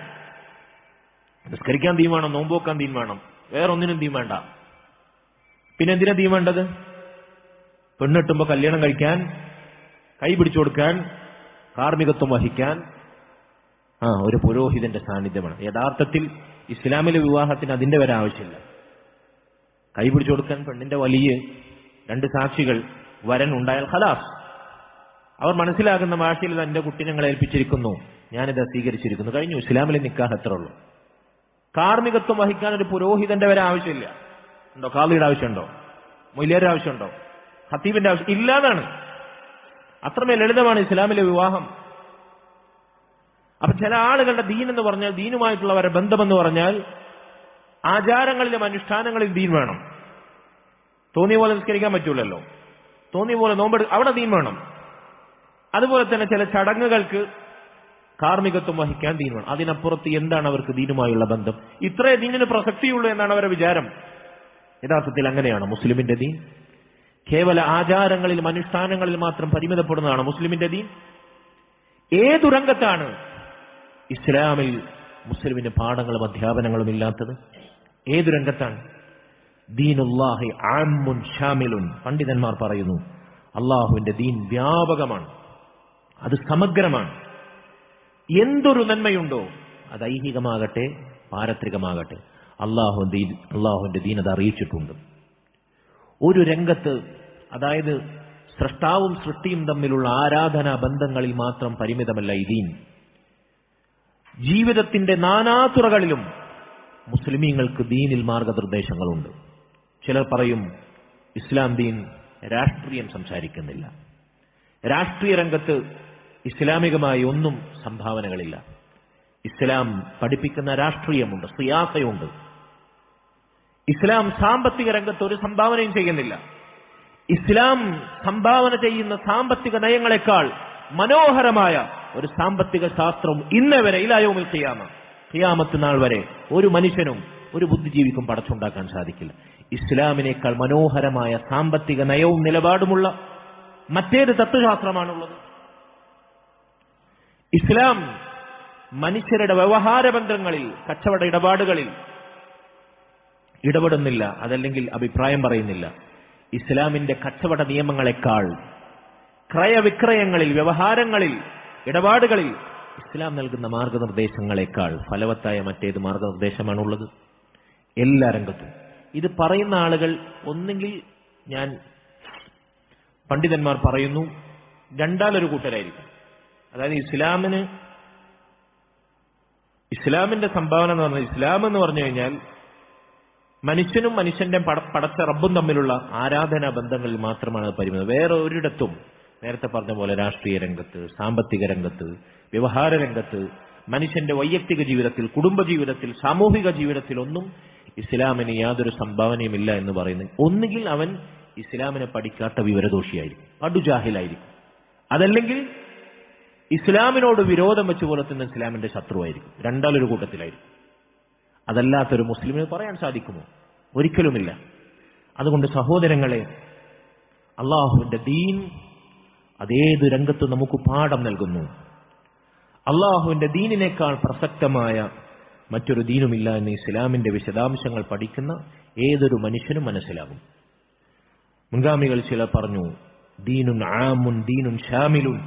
നിസ്കരിക്കാൻ ദീൻ വേണം, നോമ്പോക്കാൻ ദീൻ വേണം, വേറൊന്നിനും ദീൻ വേണ്ട. പിന്നെ എന്തിനാ ദീൻ വേണ്ടത്? പെണ്ണെട്ടുമ്പോ കല്യാണം കഴിക്കാൻ, കൈ പിടിച്ചു കൊടുക്കാൻ, കാർമ്മികത്വം വഹിക്കാൻ ഒരു പുരോഹിതന്റെ സാന്നിധ്യമാണ്. യഥാർത്ഥത്തിൽ ഇസ്ലാമിലെ വിവാഹത്തിന് അതിന്റെ വരെ ആവശ്യമില്ല. കൈ പിടിച്ചു കൊടുക്കാൻ പെണ്ണിന്റെ വലിയ 2 സാക്ഷികൾ വരൻ ഉണ്ടായാൽ ഖലാസ്. അവർ മനസ്സിലാകുന്ന ഭാഷയിൽ തന്റെ കുട്ടി ഞങ്ങളെ ഏൽപ്പിച്ചിരിക്കുന്നു, ഞാനിത് സ്വീകരിച്ചിരിക്കുന്നു, കഴിഞ്ഞു. ഇസ്ലാമിലെ നിക്കാഹ് അത്ര ഉള്ളൂ. കാർമ്മികത്വം വഹിക്കാൻ ഒരു പുരോഹിതന്റെ വരെ ആവശ്യമില്ല. ഉണ്ടോ? ഖാദിയുടെ ആവശ്യമുണ്ടോ? മൊയ്ലിയാരുടെ ആവശ്യമുണ്ടോ? ഖത്തീബിന്റെ ആവശ്യം ഇല്ലാതാണ്. അത്രമേൽ ലളിതമാണ് ഇസ്ലാമിലെ വിവാഹം. അപ്പൊ ചില ആളുകളുടെ ദീൻ എന്ന് പറഞ്ഞാൽ, ദീനുമായിട്ടുള്ളവരുടെ ബന്ധമെന്ന് പറഞ്ഞാൽ, ആചാരങ്ങളിലും അനുഷ്ഠാനങ്ങളിലും ദീൻ വേണം. തോന്നിയ പോലെ നിസ്കരിക്കാൻ പറ്റൂലല്ലോ, തോന്നിയ പോലെ അവിടെ ദീൻ വേണം. അതുപോലെ തന്നെ ചില ചടങ്ങുകൾക്ക് കാർമ്മികത്വം വഹിക്കാൻ ദീൻ വേണം. അതിനപ്പുറത്ത് എന്താണ് അവർക്ക് ദീനുമായുള്ള ബന്ധം? ഇത്രേ ദീനിന് പ്രസക്തിയുള്ളൂ എന്നാണ് അവരുടെ വിചാരം. യഥാർത്ഥത്തിൽ അങ്ങനെയാണ് മുസ്ലിമിന്റെ ദീൻ. കേവല ആചാരങ്ങളിലും അനുഷ്ഠാനങ്ങളിൽ മാത്രം പരിമിതപ്പെടുന്നതാണ് മുസ്ലിമിന്റെ ദീൻ. ഏതു രംഗത്താണ് ഇസ്ലാമിൽ മുസ്ലിമിന് പാഠങ്ങളും അധ്യാപനങ്ങളും ഇല്ലാത്തത്? ഏതു രംഗത്താണ്? ദീനുല്ലാഹി ആമ്മുൻ ഷാമിലുൻ. പണ്ഡിതന്മാർ പറയുന്നു, അള്ളാഹുവിന്റെ ദീൻ വ്യാപകമാണ്, അത് സമഗ്രമാണ്. എന്തൊരു നന്മയുണ്ടോ, അത് ഐഹികമാകട്ടെ പാരത്രികമാകട്ടെ, അള്ളാഹുവിന്റെ ദീൻ അത് അറിയിച്ചിട്ടുണ്ട്. ഒരു രംഗത്ത്, അതായത് സ്രഷ്ടാവും സൃഷ്ടിയും തമ്മിലുള്ള ആരാധനാ ബന്ധങ്ങളിൽ മാത്രം പരിമിതമല്ല ഈ ദീൻ. ജീവിതത്തിന്റെ നാനാതുറകളിലും മുസ്ലിമീങ്ങൾക്ക് ദീനിൽ മാർഗനിർദ്ദേശങ്ങളുണ്ട്. ചിലർ പറയും ഇസ്ലാം ദീൻ രാഷ്ട്രീയം സംസാരിക്കുന്നില്ല. രാഷ്ട്രീയ രംഗത്ത് ഇസ്ലാമികമായി ഒന്നും സംഭാവനകളില്ല. ഇസ്ലാം പഠിപ്പിക്കുന്ന രാഷ്ട്രീയമുണ്ട്, സിയാസയുണ്ട്. ഇസ്ലാം സാമ്പത്തിക രംഗത്ത് ഒരു സംഭാവനയും ചെയ്യുന്നില്ല. ഇസ്ലാം സംഭാവന ചെയ്യുന്ന സാമ്പത്തിക നയങ്ങളെക്കാൾ മനോഹരമായ ഒരു സാമ്പത്തിക ശാസ്ത്രം ഇന്നേ വരെ ഇലായവുമിൽ ഖിയാമത്ത് നാൾ വരെ ഒരു മനുഷ്യനും ഒരു ബുദ്ധിജീവിക്കും പടച്ചുണ്ടാക്കാൻ സാധിക്കില്ല. ഇസ്ലാമിനേക്കാൾ മനോഹരമായ സാമ്പത്തിക നയവും നിലപാടുമുള്ള മറ്റേത് തത്വശാസ്ത്രമാണുള്ളത്? ഇസ്ലാം മനുഷ്യരുടെ വ്യവഹാര ബന്ധങ്ങളിൽ, കച്ചവട ഇടപാടുകളിൽ ഇടപെടുന്നില്ല, അതല്ലെങ്കിൽ അഭിപ്രായം പറയുന്നില്ല. ഇസ്ലാമിന്റെ കച്ചവട നിയമങ്ങളെക്കാൾ ക്രയവിക്രയങ്ങളിൽ, വ്യവഹാരങ്ങളിൽ, ഇടപാടുകളിൽ ഇസ്ലാം നൽകുന്ന മാർഗനിർദ്ദേശങ്ങളെക്കാൾ ഫലവത്തായ മറ്റേത് മാർഗനിർദ്ദേശമാണുള്ളത്? എല്ലാ രംഗത്തും. ഇത് പറയുന്ന ആളുകൾ ഒന്നെങ്കിൽ ഞാൻ പണ്ഡിതന്മാർ പറയുന്നു രണ്ടാലൊരു കൂട്ടരായിരിക്കും. അതായത് ഇസ്ലാമിന്റെ സംഭാവന എന്ന് പറഞ്ഞാൽ, ഇസ്ലാം എന്ന് പറഞ്ഞു കഴിഞ്ഞാൽ മനുഷ്യനും മനുഷ്യന്റെ പടച്ച റബ്ബും തമ്മിലുള്ള ആരാധനാ ബന്ധങ്ങളിൽ മാത്രമാണ് പരിമിതം. വേറെ ഒരിടത്തും നേരത്തെ പറഞ്ഞ പോലെ രാഷ്ട്രീയ രംഗത്ത്, സാമ്പത്തിക രംഗത്ത്, വ്യവഹാര രംഗത്ത്, മനുഷ്യന്റെ വൈയക്തിക ജീവിതത്തിൽ, കുടുംബജീവിതത്തിൽ, സാമൂഹിക ജീവിതത്തിലൊന്നും ഇസ്ലാമിന് യാതൊരു സംഭാവനയുമില്ല എന്ന് പറയുന്നത് ഒന്നുകിൽ അവൻ ഇസ്ലാമിനെ പഠിക്കാത്ത വിവരദോഷിയായിരിക്കും, പടുജാഹിലായിരിക്കും, അതല്ലെങ്കിൽ ഇസ്ലാമിനോട് വിരോധം വെച്ച് പുലർത്തുന്ന ഇസ്ലാമിന്റെ ശത്രുവായിരിക്കും. രണ്ടാലൊരു കൂട്ടത്തിലായിരിക്കും. അതല്ലാത്തൊരു മുസ്ലിമിന് പറയാൻ സാധിക്കുമോ? ഒരിക്കലുമില്ല. അതുകൊണ്ട് സഹോദരങ്ങളെ, അള്ളാഹുവിന്റെ ദീൻ അതേത് രംഗത്തും നമുക്ക് പാഠം നൽകുന്നു. അള്ളാഹുവിന്റെ ദീനിനേക്കാൾ പ്രസക്തമായ മറ്റൊരു ദീനുമില്ല എന്ന് ഇസ്ലാമിന്റെ വിശദാംശങ്ങൾ പഠിക്കുന്ന ഏതൊരു മനുഷ്യനും മനസ്സിലാകും. മുൻഗാമികൾ ചിലർ പറഞ്ഞു, ദീനുൻ ആമുൻ ദീനുൻ ഷാമിലുൻ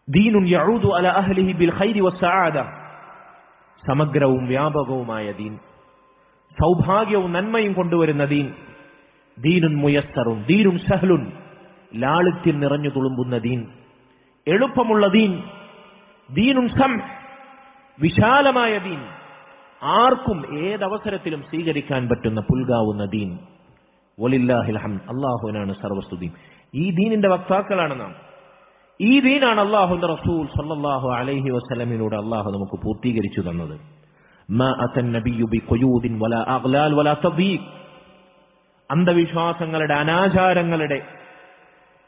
ദീനുൻ യഊദു അലാ അഹ്ലിഹി ബിൽ ഖൈരി വസ്സആദ. സമഗ്രവും വ്യാപകവുമായ ദീൻ, സൗഭാഗ്യവും നന്മയും കൊണ്ടുവരുന്ന ദീൻ. ദീനുൻ മുയസ്സറുൻ ദീനുൻ സഹ്ലുൻ, ലാളിത്യം നിറഞ്ഞു തുളുമ്പുന്ന ദീൻ, എളുപ്പമുള്ള ദീൻ. ദീനുൻ സം, വിശാലമായ ദീൻ, ആർക്കും ഏതവസരത്തിലും സ്വീകരിക്കാൻ പറ്റുന്ന പുൽകാവുന്ന ദീൻ. വലില്ലാഹിൽ ഹംദ്, അല്ലാഹുവിനാണ് സർവസ്തുതി. ഈ ദീനിന്റെ വക്താക്കളാണ് നാം. ഈ ദീനാണ് അല്ലാഹുവിന്റെ റസൂൽ സല്ലല്ലാഹു അലൈഹി വസല്ലമിലൂടെ അല്ലാഹു നമുക്ക് പൂർത്തീകരിച്ചു തന്നത്. മാ അതൻ നബിയ്യു ബിഖുയൂദിൻ വലാ അഗ്ലാൽ വലാ തദീഖ്. അന്ധവിശ്വാസങ്ങളുടെ, അനാചാരങ്ങളുടെ,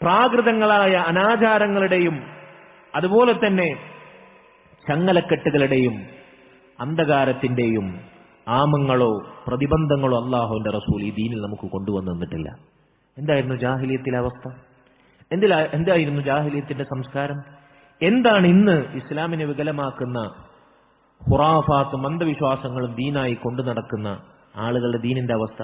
പ്രാകൃതങ്ങളായ അനാചാരങ്ങളുടെയും അതുപോലെ തന്നെ ചങ്ങലക്കെട്ടുകളുടെയും അന്ധകാരത്തിന്റെയും ആമങ്ങളോ പ്രതിബന്ധങ്ങളോ അല്ലാഹുവിന്റെ റസൂൽ ഈ ദീനിൽ നമുക്ക് കൊണ്ടുവന്നു തന്നിട്ടില്ല. എന്തായിരുന്നു ജാഹിലിയത്തിലെ അവസ്ഥ? എന്തായിരുന്നു ജാഹിലിയത്തിന്റെ സംസ്കാരം? എന്താണ് ഇന്ന് ഇസ്ലാമിനെ വികലമാക്കുന്ന ഖുറാഫാത്തും അന്ധവിശ്വാസങ്ങളും ദീനായി കൊണ്ടു നടക്കുന്ന ആളുകളുടെ ദീനിന്റെ അവസ്ഥ?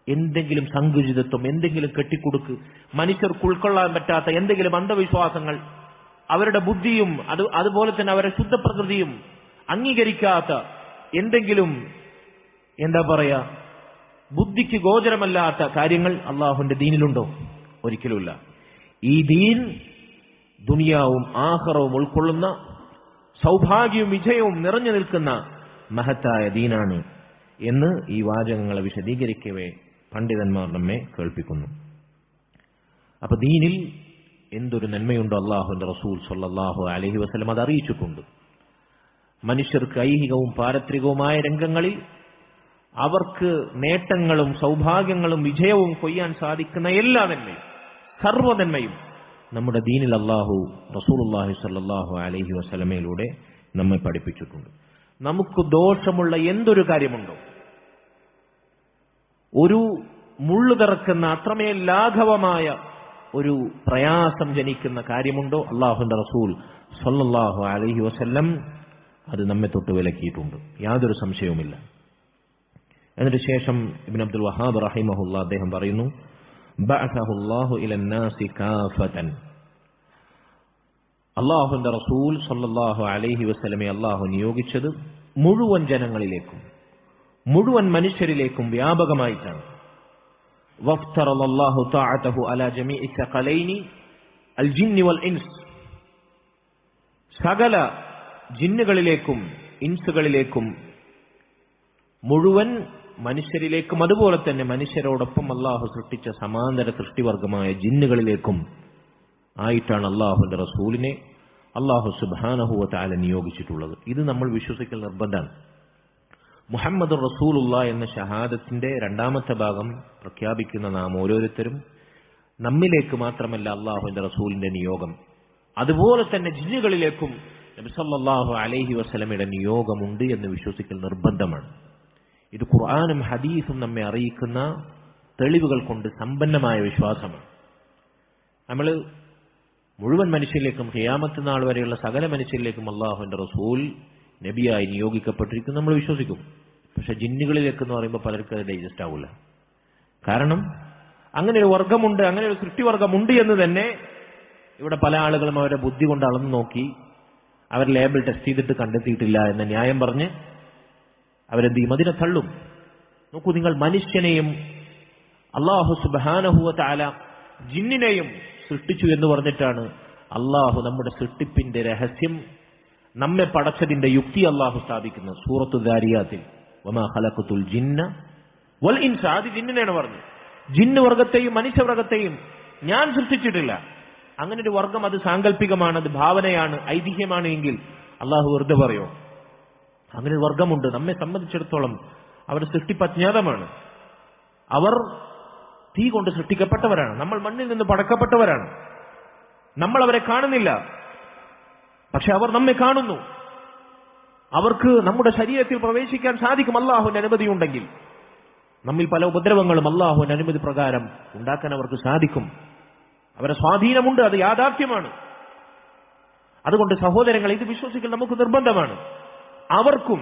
എന്തെങ്കിലും സങ്കുചിതത്വം, എന്തെങ്കിലും കെട്ടിക്കൊടുക്ക്, മനുഷ്യർക്ക് ഉൾക്കൊള്ളാൻ പറ്റാത്ത എന്തെങ്കിലും അന്ധവിശ്വാസങ്ങൾ, അവരുടെ ബുദ്ധിയും അതുപോലെ തന്നെ അവരുടെ ശുദ്ധപ്രകൃതിയും അംഗീകരിക്കാത്ത എന്തെങ്കിലും, എന്താ പറയാ, ബുദ്ധിക്ക് ഗോചരമല്ലാത്ത കാര്യങ്ങൾ അള്ളാഹുവിന്റെ ദീനിലുണ്ടോ? ഒരിക്കലുമില്ല. ഈ ദീൻ ദുനിയാവും ആഖിറവും ഉൾക്കൊള്ളുന്ന, സൗഭാഗ്യവും വിജയവും നിറഞ്ഞു നിൽക്കുന്ന മഹത്തായ ദീനാണ് എന്ന് ഈ വാചകങ്ങളെ വിശദീകരിക്കവേ പണ്ഡിതന്മാർ നമ്മെ കേൾപ്പിക്കുന്നു. അപ്പൊ ദീനിൽ എന്തൊരു നന്മയുണ്ടോ അല്ലാഹുവിന്റെ റസൂൽ സ്വല്ലല്ലാഹു അലൈഹി വസല്ലം അത് അറിയിച്ചിട്ടുണ്ട്. മനുഷ്യർക്ക് ഐഹികവും പാരത്രികവുമായ രംഗങ്ങളിൽ അവർക്ക് നേട്ടങ്ങളും സൗഭാഗ്യങ്ങളും വിജയവും കൊയ്യാൻ സാധിക്കുന്ന എല്ലാ നന്മയും, സർവ്വനന്മയും നമ്മുടെ ദീനിൽ അല്ലാഹു റസൂലുള്ളാഹി സ്വല്ലല്ലാഹു അലൈഹി വസല്ലമയിലൂടെ നമ്മെ പഠിപ്പിച്ചിട്ടുണ്ട്. നമുക്ക് ദോഷമുള്ള എന്തൊരു കാര്യമുണ്ടോ, ഒരു മുള്ളു തറക്കുന്ന അത്രമേൽ ലാഘവമായ ഒരു പ്രയാസം ജനിക്കുന്ന കാര്യമുണ്ടോ, അല്ലാഹുവിന്റെ റസൂൽ സ്വല്ലല്ലാഹു അലൈഹി വസല്ലം അത് നമ്മെ തൊട്ട് വിലക്കിയിട്ടുണ്ട്, യാതൊരു സംശയവുമില്ല. എന്നിട്ട് ശേഷം ഇബ്നു അബ്ദുൽ വഹാബ് റഹിമഹുല്ലാ അദ്ദേഹം പറയുന്നു, ബഅസഹുല്ലാഹു ഇലന്നാസി കാഫതൻ. അല്ലാഹുവിന്റെ റസൂൽ സ്വല്ലല്ലാഹു അലൈഹി വസല്ലമയെ അല്ലാഹു നിയോഗിച്ചത് മുഴുവൻ ജനങ്ങളിലേക്കും മുഴുവൻ മനുഷ്യരിലേക്കും വ്യാപകമായിട്ടാണ്. വഫ്തറല്ലാഹു തഅതഹു അലാ ജമീഇ സഖലൈനി അൽ ജിന്നി വൽ ഇൻസ്. സകല ജിന്നുകളിലേക്കും ഇൻസുകളിലേക്കും മുഴുവൻ മനുഷ്യരിലേക്കും അതുപോലെ തന്നെ മനുഷ്യരോടൊപ്പം അള്ളാഹു സൃഷ്ടിച്ച സമാന്തര സൃഷ്ടിവർഗമായ ജിന്നുകളിലേക്കും ആയിട്ടാണ് അള്ളാഹുവിന്റെ റസൂലിനെ അള്ളാഹു സുബ്ഹാനഹു വ തആല നിയോഗിച്ചിട്ടുള്ളത്. ഇത് നമ്മൾ വിശ്വസിക്കൽ നിർബന്ധമാണ്. മുഹമ്മദുർ റസൂലുള്ള എന്ന ഷഹാദത്തിന്റെ രണ്ടാമത്തെ ഭാഗം പ്രഖ്യാപിക്കുന്ന നാം ഓരോരുത്തരും നമ്മിലേക്ക് മാത്രമല്ല അള്ളാഹുവിന്റെ റസൂലിന്റെ നിയോഗം, അതുപോലെ തന്നെ ജിന്നുകളിലേക്കും നബി സല്ലല്ലാഹു അലൈഹി വസല്ലമയുടെ നിയോഗമുണ്ട് എന്ന് വിശ്വസിക്കൽ നിർബന്ധമാണ്. ഇത് ഖുർആനും ഹദീസും നമ്മെ അറിയിക്കുന്ന തെളിവുകൾ കൊണ്ട് സമ്പന്നമായ വിശ്വാസമാണ്. നമ്മൾ മുഴുവൻ മനുഷ്യരിലേക്കും ഖിയാമത്ത് നാൾ വരെയുള്ള സകല മനുഷ്യരിലേക്കും അള്ളാഹുവിന്റെ റസൂൽ നബിയായി നിയോഗിക്കപ്പെട്ടിരിക്കും നമ്മൾ വിശ്വസിക്കും. പക്ഷെ ജിന്നുകളിലേക്ക് എന്ന് പറയുമ്പോൾ പലർക്കും അത് ഡൈജസ്റ്റ് ആവില്ല. കാരണം അങ്ങനെ ഒരു വർഗമുണ്ട്, അങ്ങനെ ഒരു സൃഷ്ടിവർഗമുണ്ട് എന്ന് തന്നെ ഇവിടെ പല ആളുകളും അവരുടെ ബുദ്ധി കൊണ്ട് അളന്നു നോക്കി അവർ ലേബിൾ ടെസ്റ്റ് ചെയ്തിട്ട് കണ്ടെത്തിയിട്ടില്ല എന്ന ന്യായം പറഞ്ഞ് അവരെന്ത് ചെയ്യും? അതിനെ തള്ളും. നോക്കൂ, നിങ്ങൾ മനുഷ്യനെയും അല്ലാഹു സുബ്ഹാനഹു വ തആല ജിന്നിനെയും സൃഷ്ടിച്ചു എന്ന് പറഞ്ഞിട്ടാണ് അള്ളാഹു നമ്മുടെ സൃഷ്ടിപ്പിന്റെ രഹസ്യം, നമ്മെ പടച്ചതിന്റെ യുക്തി അള്ളാഹു സ്ഥാപിക്കുന്നത്. സൂറത്തു ദാരിയാത്തിൽ വമാ ഖലഖതുൽ ജിന്ന വൽ ഇൻസ, അത് ജിന്നിനെയാണ് പറഞ്ഞത്. ജിന്ന് വർഗത്തെയും മനുഷ്യവർഗത്തെയും ഞാൻ സൃഷ്ടിച്ചിട്ടില്ല. അങ്ങനെ ഒരു വർഗം അത് സാങ്കല്പികമാണ്, അത് ഭാവനയാണ്, ഐതിഹ്യമാണ് എങ്കിൽ അള്ളാഹു വെറുതെ പറയോ? അങ്ങനെ ഒരു വർഗമുണ്ട്. നമ്മെ സംബന്ധിച്ചിടത്തോളം അവരുടെ സൃഷ്ടിപ്പ് അജ്ഞാതമാണ്. അവർ തീ കൊണ്ട് സൃഷ്ടിക്കപ്പെട്ടവരാണ്, നമ്മൾ മണ്ണിൽ നിന്ന് പടക്കപ്പെട്ടവരാണ്. നമ്മൾ അവരെ കാണുന്നില്ല, പക്ഷെ അവർ നമ്മെ കാണുന്നു. അവർക്ക് നമ്മുടെ ശരീരത്തിൽ പ്രവേശിക്കാൻ സാധിക്കും അല്ലാഹുവിന്റെ അനുമതി ഉണ്ടെങ്കിൽ. നമ്മിൽ പല ഉപദ്രവങ്ങളും അല്ലാഹുവിന്റെ അനുമതി പ്രകാരം ഉണ്ടാക്കാൻ അവർക്ക് സാധിക്കും. അവരുടെ സ്വാധീനമുണ്ട്, അത് യാഥാർത്ഥ്യമാണ്. അതുകൊണ്ട് സഹോദരങ്ങൾ, ഇത് വിശ്വസിക്കൽ നമുക്ക് നിർബന്ധമാണ്. അവർക്കും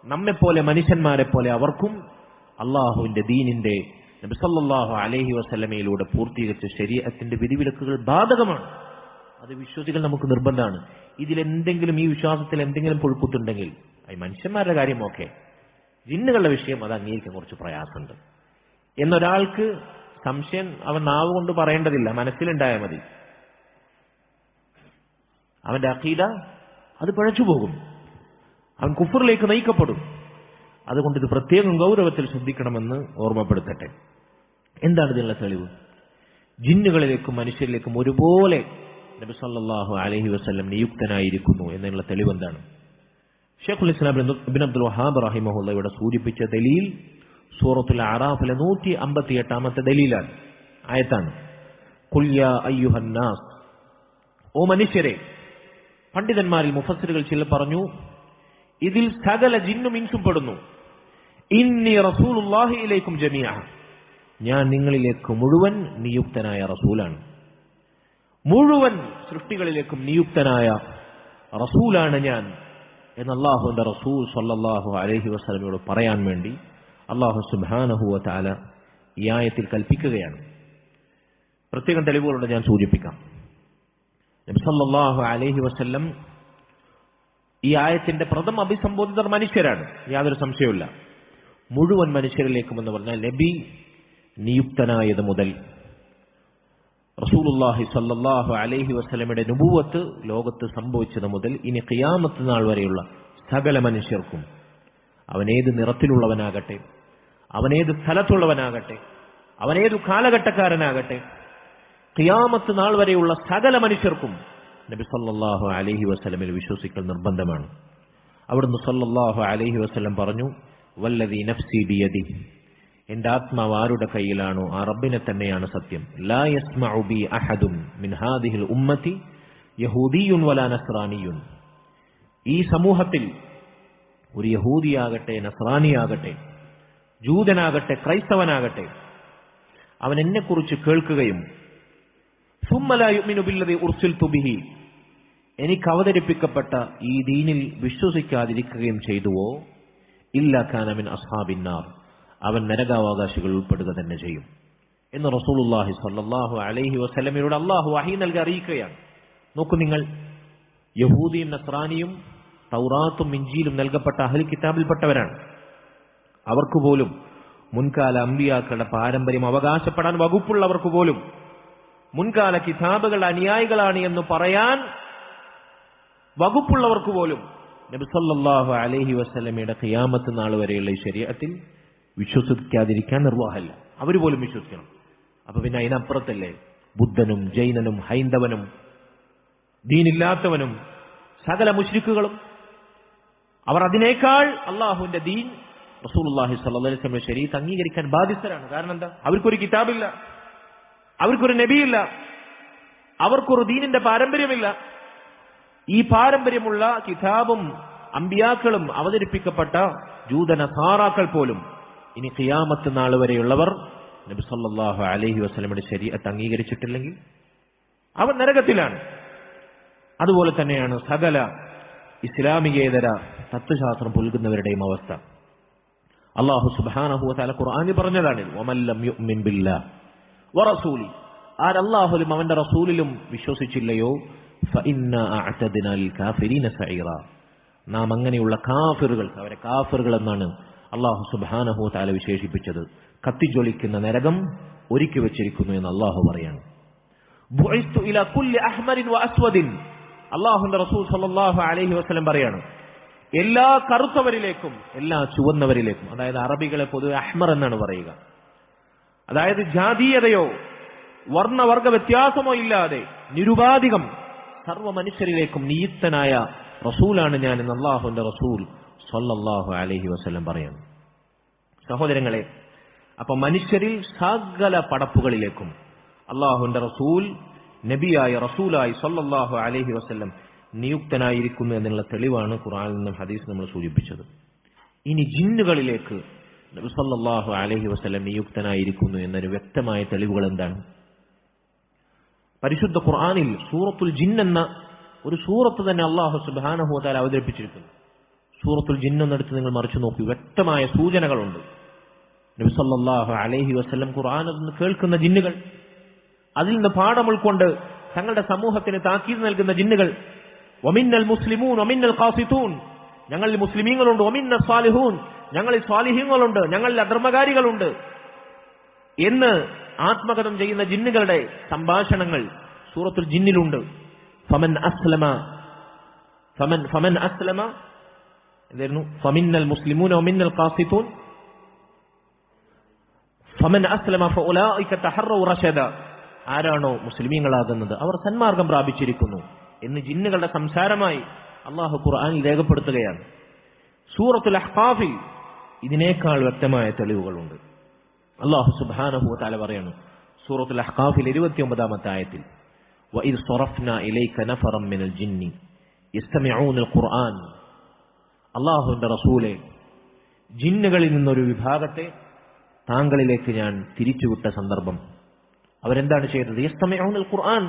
നമ്മെപ്പോലെ മനുഷ്യന്മാരെ പോലെ അവർക്കും അള്ളാഹുവിന്റെ ദീനിന്റെ നബി സല്ലല്ലാഹു അലൈഹി വസല്ലമയിലൂടെ പൂർത്തീകരിച്ച ശരീഅത്തിന്റെ വിധിവിലക്കുകൾ ബാധകമാണ്. അത് വിശ്വസിക്കൽ നമുക്ക് നിർബന്ധമാണ്. ഇതിലെന്തെങ്കിലും, ഈ വിശ്വാസത്തിൽ എന്തെങ്കിലും പുഴുക്കുത്തുണ്ടെങ്കിൽ ഈ മനുഷ്യന്മാരുടെ കാര്യം ഓക്കെ, ജിന്നുകളുടെ വിഷയം അത് അംഗീകരിക്കാൻ കുറച്ച് പ്രയാസമുണ്ട് എന്നൊരാൾക്ക് സംശയം അവൻ നാവ് കൊണ്ട് പറയേണ്ടതില്ല, മനസ്സിലുണ്ടായാൽ മതി. അവന്റെ അഖീദ അത് പിഴച്ചു പോകും, അവൻ കുഫറിലേക്ക് നയിക്കപ്പെടും. അതുകൊണ്ട് ഇത് പ്രത്യേകം ഗൗരവത്തിൽ ശ്രദ്ധിക്കണമെന്ന് ഓർമ്മപ്പെടുത്തട്ടെ. എന്താണ് ഇതിനുള്ള തെളിവ്? ജിന്നുകളിലേക്കും മനുഷ്യരിലേക്കും ഒരുപോലെ നബി സല്ലല്ലാഹു അലൈഹി വസല്ലം നിയുക്തനായിരിക്കുന്നു എന്നുള്ള തെളിവ് എന്താണ്? ഷെയ്ഖുൽ ഇസ്ലാം ഇബ്നു അബ്ദുൽ വഹാബ് റഹിമഹുല്ലാഹ് ഇവിടെ സൂചിപ്പിച്ച ദലീൽ സൂറത്തുൽ അറാഫിലെ 158ാമത്തെ ദലീലാണ്, ആയത്താണ്. ഖുൽ യാ അയ്യുഹന്നാസ്, ഓ മനുഷ്യരെ. പണ്ഡിതന്മാരിൽ മുഫസ്സിറുകൾ ചിലർ പറഞ്ഞു ഇതിൽ സകല ജിന്നും ഇൻസും പെടുന്നു. ഇന്നി റസൂലുള്ളാഹി ഇലൈക്കും ജമീഅ, ഞാൻ നിങ്ങളിലേക്ക് മുഴുവൻ നിയുക്തനായ റസൂലാണ്. മുഴുവൻ സൃഷ്ടികളിലേക്കും നിയുക്തനായ റസൂലാണ് ഞാൻ എന്ന് അല്ലാഹുവിന്റെ റസൂൽ സല്ലല്ലാഹു അലൈഹി വസല്ലമയോട് പറയാൻ വേണ്ടി അല്ലാഹു സുബ്ഹാനഹു വ തആല ഈ ആയത്തിൽ കൽപ്പിക്കുകയാണ്. പ്രത്യേകം തെളിവുകളുണ്ട്, ഞാൻ സൂചിപ്പിക്കാം. നബി സല്ലല്ലാഹു അലൈഹി വസല്ലം ഈ ആയത്തിന്റെ പ്രഥമ അഭിസംബോധിതർ മനുഷ്യരാണ്, യാതൊരു സംശയവുമില്ല. മുഴുവൻ മനുഷ്യരിലേക്കും എന്ന് പറഞ്ഞാൽ നബി നിയുക്തനായത് മുതൽ റസൂലുള്ളാഹി സ്വല്ലല്ലാഹു അലൈഹി വസല്ലമയുടെ നുബുവത്ത് ലോകത്ത് സംഭവിച്ചത് മുതൽ ഇനി ഖിയാമത്ത് നാൾ വരെയുള്ള സകല മനുഷ്യർക്കും, അവനേത് നിറത്തിലുള്ളവനാകട്ടെ, അവനേത് സ്ഥലത്തുള്ളവനാകട്ടെ, അവനേതു കാലഘട്ടക്കാരനാകട്ടെ, ഖിയാമത്ത് നാൾ വരെയുള്ള സകല മനുഷ്യർക്കും നബി സല്ലല്ലാഹു അലൈഹി വസല്ലമയിൽ വിശ്വസിക്കൽ നിർബന്ധമാണ്. അവിടുന്ന് സല്ലല്ലാഹു അലൈഹി വസല്ലം പറഞ്ഞു, വല്ലദീ നഫ്സി ബിയദി, എന്റെ ആത്മാവ് ആരുടെ കയ്യിലാണോ ആ റബ്ബിനെ തന്നെയാണ് സത്യം. ലാ യസ്മഉ ബി അഹദുൻ മിൻ ഹാദിഹിൽ ഉമ്മത്തി യഹൂദിയുൻ വലാ നസ്റാനിയുൻ, ഈ സമൂഹത്തിൽ ഒരു യഹൂദിയാകട്ടെ, നസ്രാനിയാകട്ടെ, ജൂതനാകട്ടെ, ക്രൈസ്തവനാകട്ടെ, അവൻ എന്നെക്കുറിച്ച് കേൾക്കുകയും സുമ്മ ലാ യുഅ്മിനു ബില്ലദീ ഉർസിൽതു ബിഹി, എനിക്ക് അവതരിപ്പിക്കപ്പെട്ട ഈ ദീനിൽ വിശ്വസിക്കാതിരിക്കുകയും ചെയ്തുവോ, ഇല്ലാ കാന മിൻ അസ്ഹാബിൻ നാർ, അവൻ നരകാവകാശികൾ ഉൾപ്പെടുക തന്നെ ചെയ്യും എന്ന് റസൂലുള്ളാഹി സ്വല്ലല്ലാഹു അലൈഹി വസല്ലമയോട് അല്ലാഹു വഹീ നൽകി അറിയിക്കുകയാണ്. നോക്കൂ നിങ്ങൾ, യഹൂദിയും നസ്രാനിയും തൗറാത്തും ഇഞ്ചീലും നൽകപ്പെട്ട അഹ്ലു കിതാബിൽപ്പെട്ടവരാണ്. അവർക്ക് പോലും മുൻകാല അമ്പിയാക്കളുടെ പാരമ്പര്യം അവകാശപ്പെടാൻ വകുപ്പുള്ളവർക്ക് പോലും മുൻകാല കിതാബുകളുടെ അനുയായികളാണ് എന്ന് പറയാൻ വകുപ്പുള്ളവർക്ക് പോലും നബി സല്ലല്ലാഹു അലൈഹി വസല്ലമയുടെ ഖിയാമത്ത് നാൾ വരെയുള്ള ഈ ശരീഅത്തിൽ വിശ്വസിക്കാതിരിക്കാൻ നിർവാഹമില്ല. അവർ പോലും വിശ്വസിക്കണം. അപ്പൊ പിന്നെ അതിനപ്പുറത്തല്ലേ ബുദ്ധനും ജൈനനും ഹൈന്ദവനും ദീനില്ലാത്തവനും സകല മുശ്രിക്കുകളും. അവർ അതിനേക്കാൾ അള്ളാഹുവിന്റെ ദീൻ റസൂലുള്ളാഹി സ്വല്ലല്ലാഹു അലൈഹി വസല്ലം ശരീഅത്ത് അംഗീകരിക്കാൻ ബാധ്യസ്ഥരാണ്. കാരണം എന്താ? അവർക്കൊരു കിതാബില്ല, അവർക്കൊരു നബിയില്ല, അവർക്കൊരു ദീനിന്റെ പാരമ്പര്യമില്ല. ഈ പാരമ്പര്യമുള്ള കിതാബും അമ്പിയാക്കളും അവതരിപ്പിക്കപ്പെട്ട ജൂതനസാറാക്കൾ പോലും ഇനി ഖിയാമത്ത് നാൾ വരെയുള്ളവർ നബി സല്ലല്ലാഹു അലൈഹി വസല്ലമയുടെ ശരീഅത്ത് അംഗീകരിച്ചിട്ടില്ലെങ്കിൽ അവർ നരകത്തിലാണ്. അതുപോലെ തന്നെയാണ് സകല ഇസ്ലാമികേതര തത്വശാസ്ത്രം പുൽകുന്നവരുടെയും അവസ്ഥ. അല്ലാഹു സുബ്ഹാനഹു വ തആല ഖുർആനിൽ പറഞ്ഞതാണ്, വമല്ലം യുഅ്മിൻ ബില്ലാഹി വറസൂലി, ആരല്ലാഹുലും അവന്റെ റസൂലിലും വിശ്വസിച്ചില്ലയോ ഫഇന്നാ അഅ്തദ്നാ ലിൽ കാഫിരീന സഈറ, നാം അങ്ങനെയുള്ള കാഫിറുകൾ, അവരെ കാഫിറുകൾ എന്നാണ് അല്ലാഹു സുബ്ഹാനഹു വ തആല വിശേഷിപ്പിച്ചത്. കത്തിജ്വലിക്കുന്ന നരകം ഒരുക്കി വെച്ചിരിക്കുന്നു എന്ന് അല്ലാഹു പറയാണ്. ബുഇസ്തു ഇലാ കുല്ലി അഹ്മരിൻ വ അസ്വദിൻ, അല്ലാഹുവിന്റെ റസൂൽ സല്ലല്ലാഹു അലൈഹി വസല്ലം പറയാണ്, എല്ലാ കറുത്തവരിലേക്കും എല്ലാ ചുവന്നവരിലേക്കും, അതായത് അറബികളെ പൊതുവെ അഹ്മർ എന്നാണ് പറയുക, അതായത് ജാതീയതയോ വർണ്ണവർഗ വ്യത്യാസമോ ഇല്ലാതെ നിരുപാധികം സർവ്വ മനുഷ്യരിലേക്കും നിയുക്തനായ റസൂലാണ് ഞാൻ എന്ന് അല്ലാഹുവിന്റെ റസൂൽ സല്ലല്ലാഹു അലൈഹി വസല്ലം പറയാണ്. സഹോദരങ്ങളെ, അപ്പൊ മനുഷ്യരിൽ സകല പടപ്പുകളിലേക്കും അല്ലാഹുവിന്റെ റസൂൽ നബിയായ റസൂലായി സല്ലല്ലാഹു അലൈഹി വസല്ലം നിയുക്തനായിരിക്കുന്നു എന്നുള്ള തെളിവാണ് ഖുർആനിൽ നിന്നും ഹദീസ് നമ്മൾ സൂചിപ്പിച്ചത്. ഇനി ജിന്നുകളിലേക്ക് നബി സല്ലല്ലാഹു അലൈഹി വസല്ലം നിയുക്തനായിരിക്കുന്നു എന്നൊരു വ്യക്തമായ തെളിവുകൾ എന്താണ്? പരിശുദ്ധ ഖുർആനിൽ സൂറത്തുൽ ജിൻ എന്ന ഒരു സൂറത്ത് തന്നെ അല്ലാഹു സുബ്ഹാനഹു വ തആല അവതരിപ്പിച്ചിരിക്കുന്നു. സൂറത്തുൽ ജിൻ എന്നെടുത്ത് നിങ്ങൾ മറിച്ചു നോക്കൂ, വ്യക്തമായ സൂചനകളുണ്ട്. നബി സല്ലല്ലാഹു അലൈഹി വസല്ലം ഖുർആനിൽ നിന്ന് കേൾക്കുന്ന ജിന്നുകൾ, അതിൽ നിന്ന് പാഠം ഉൾക്കൊണ്ട് തങ്ങളുടെ സമൂഹത്തിന് താക്കീത് നൽകുന്ന ജിന്നുകൾ, വമിന്നൽ മുസ്ലിമൂൻ വമിന്നൽ ഖാസിതൂൻ, ഞങ്ങളിൽ മുസ്ലിമീങ്ങളുണ്ട്, വമിന്നൽ സാലിഹൂൻ, ഞങ്ങളിൽ സ്വാലിഹീങ്ങളുണ്ട്, ഞങ്ങളിൽ അധർമ്മകാരികളുണ്ട് എന്ന് ആത്മകഥം ചെയ്യുന്ന ജിന്നുകളുടെ സംഭാഷണങ്ങൾ സൂറത്തുൽ ജിന്നിലുണ്ട്. ഫമൻ അസ്ലമ എന്തായിരുന്നു? ഫമിന്നൽ മുസ്ലിമൂന വമിന്നൽ ഖാസിതൂൻ ഫമൻ അസ്ലമ ഫഉലൈക തഹറൗ റശദ, ആരാണോ മുസ്ലിമീങ്ങളാകുന്നത് അവർ സന്മാർഗം പ്രാപിച്ചിരിക്കുന്നു എന്ന് ജിന്നുകളുടെ സംസാരമായി അള്ളാഹു ഖുർആനിൽ രേഖപ്പെടുത്തുകയാണ്. സൂറത്തുൽ അഹ്ഖാഫിൽ ഇതിനേക്കാൾ വ്യക്തമായ തെളിവുകളുണ്ട്. അല്ലാഹു സുബ്ഹാനഹു വ തആല പറയുന്നു സൂറത്തുൽ അഹ്ഖാഫിൽ 29-ാമത്തെ ആയത്തിൽ, വഇദ് സ്വറഫ്നാ ഇലൈക നഫറൻ മിനൽ ജിന്നി യസ്തമിഊനൽ ഖുർആൻ, അല്ലാഹുവിന്റെ റസൂലേ, ജിന്നുകളിൽ നിന്നൊരു വിഭാഗത്തെ താങ്കളിലേക്ക് ഞാൻ തിരിച്ചുവിട്ട സന്ദർഭം അവരെന്താണ് ചെയ്തത്? യസ്തമിഊനൽ ഖുർആൻ,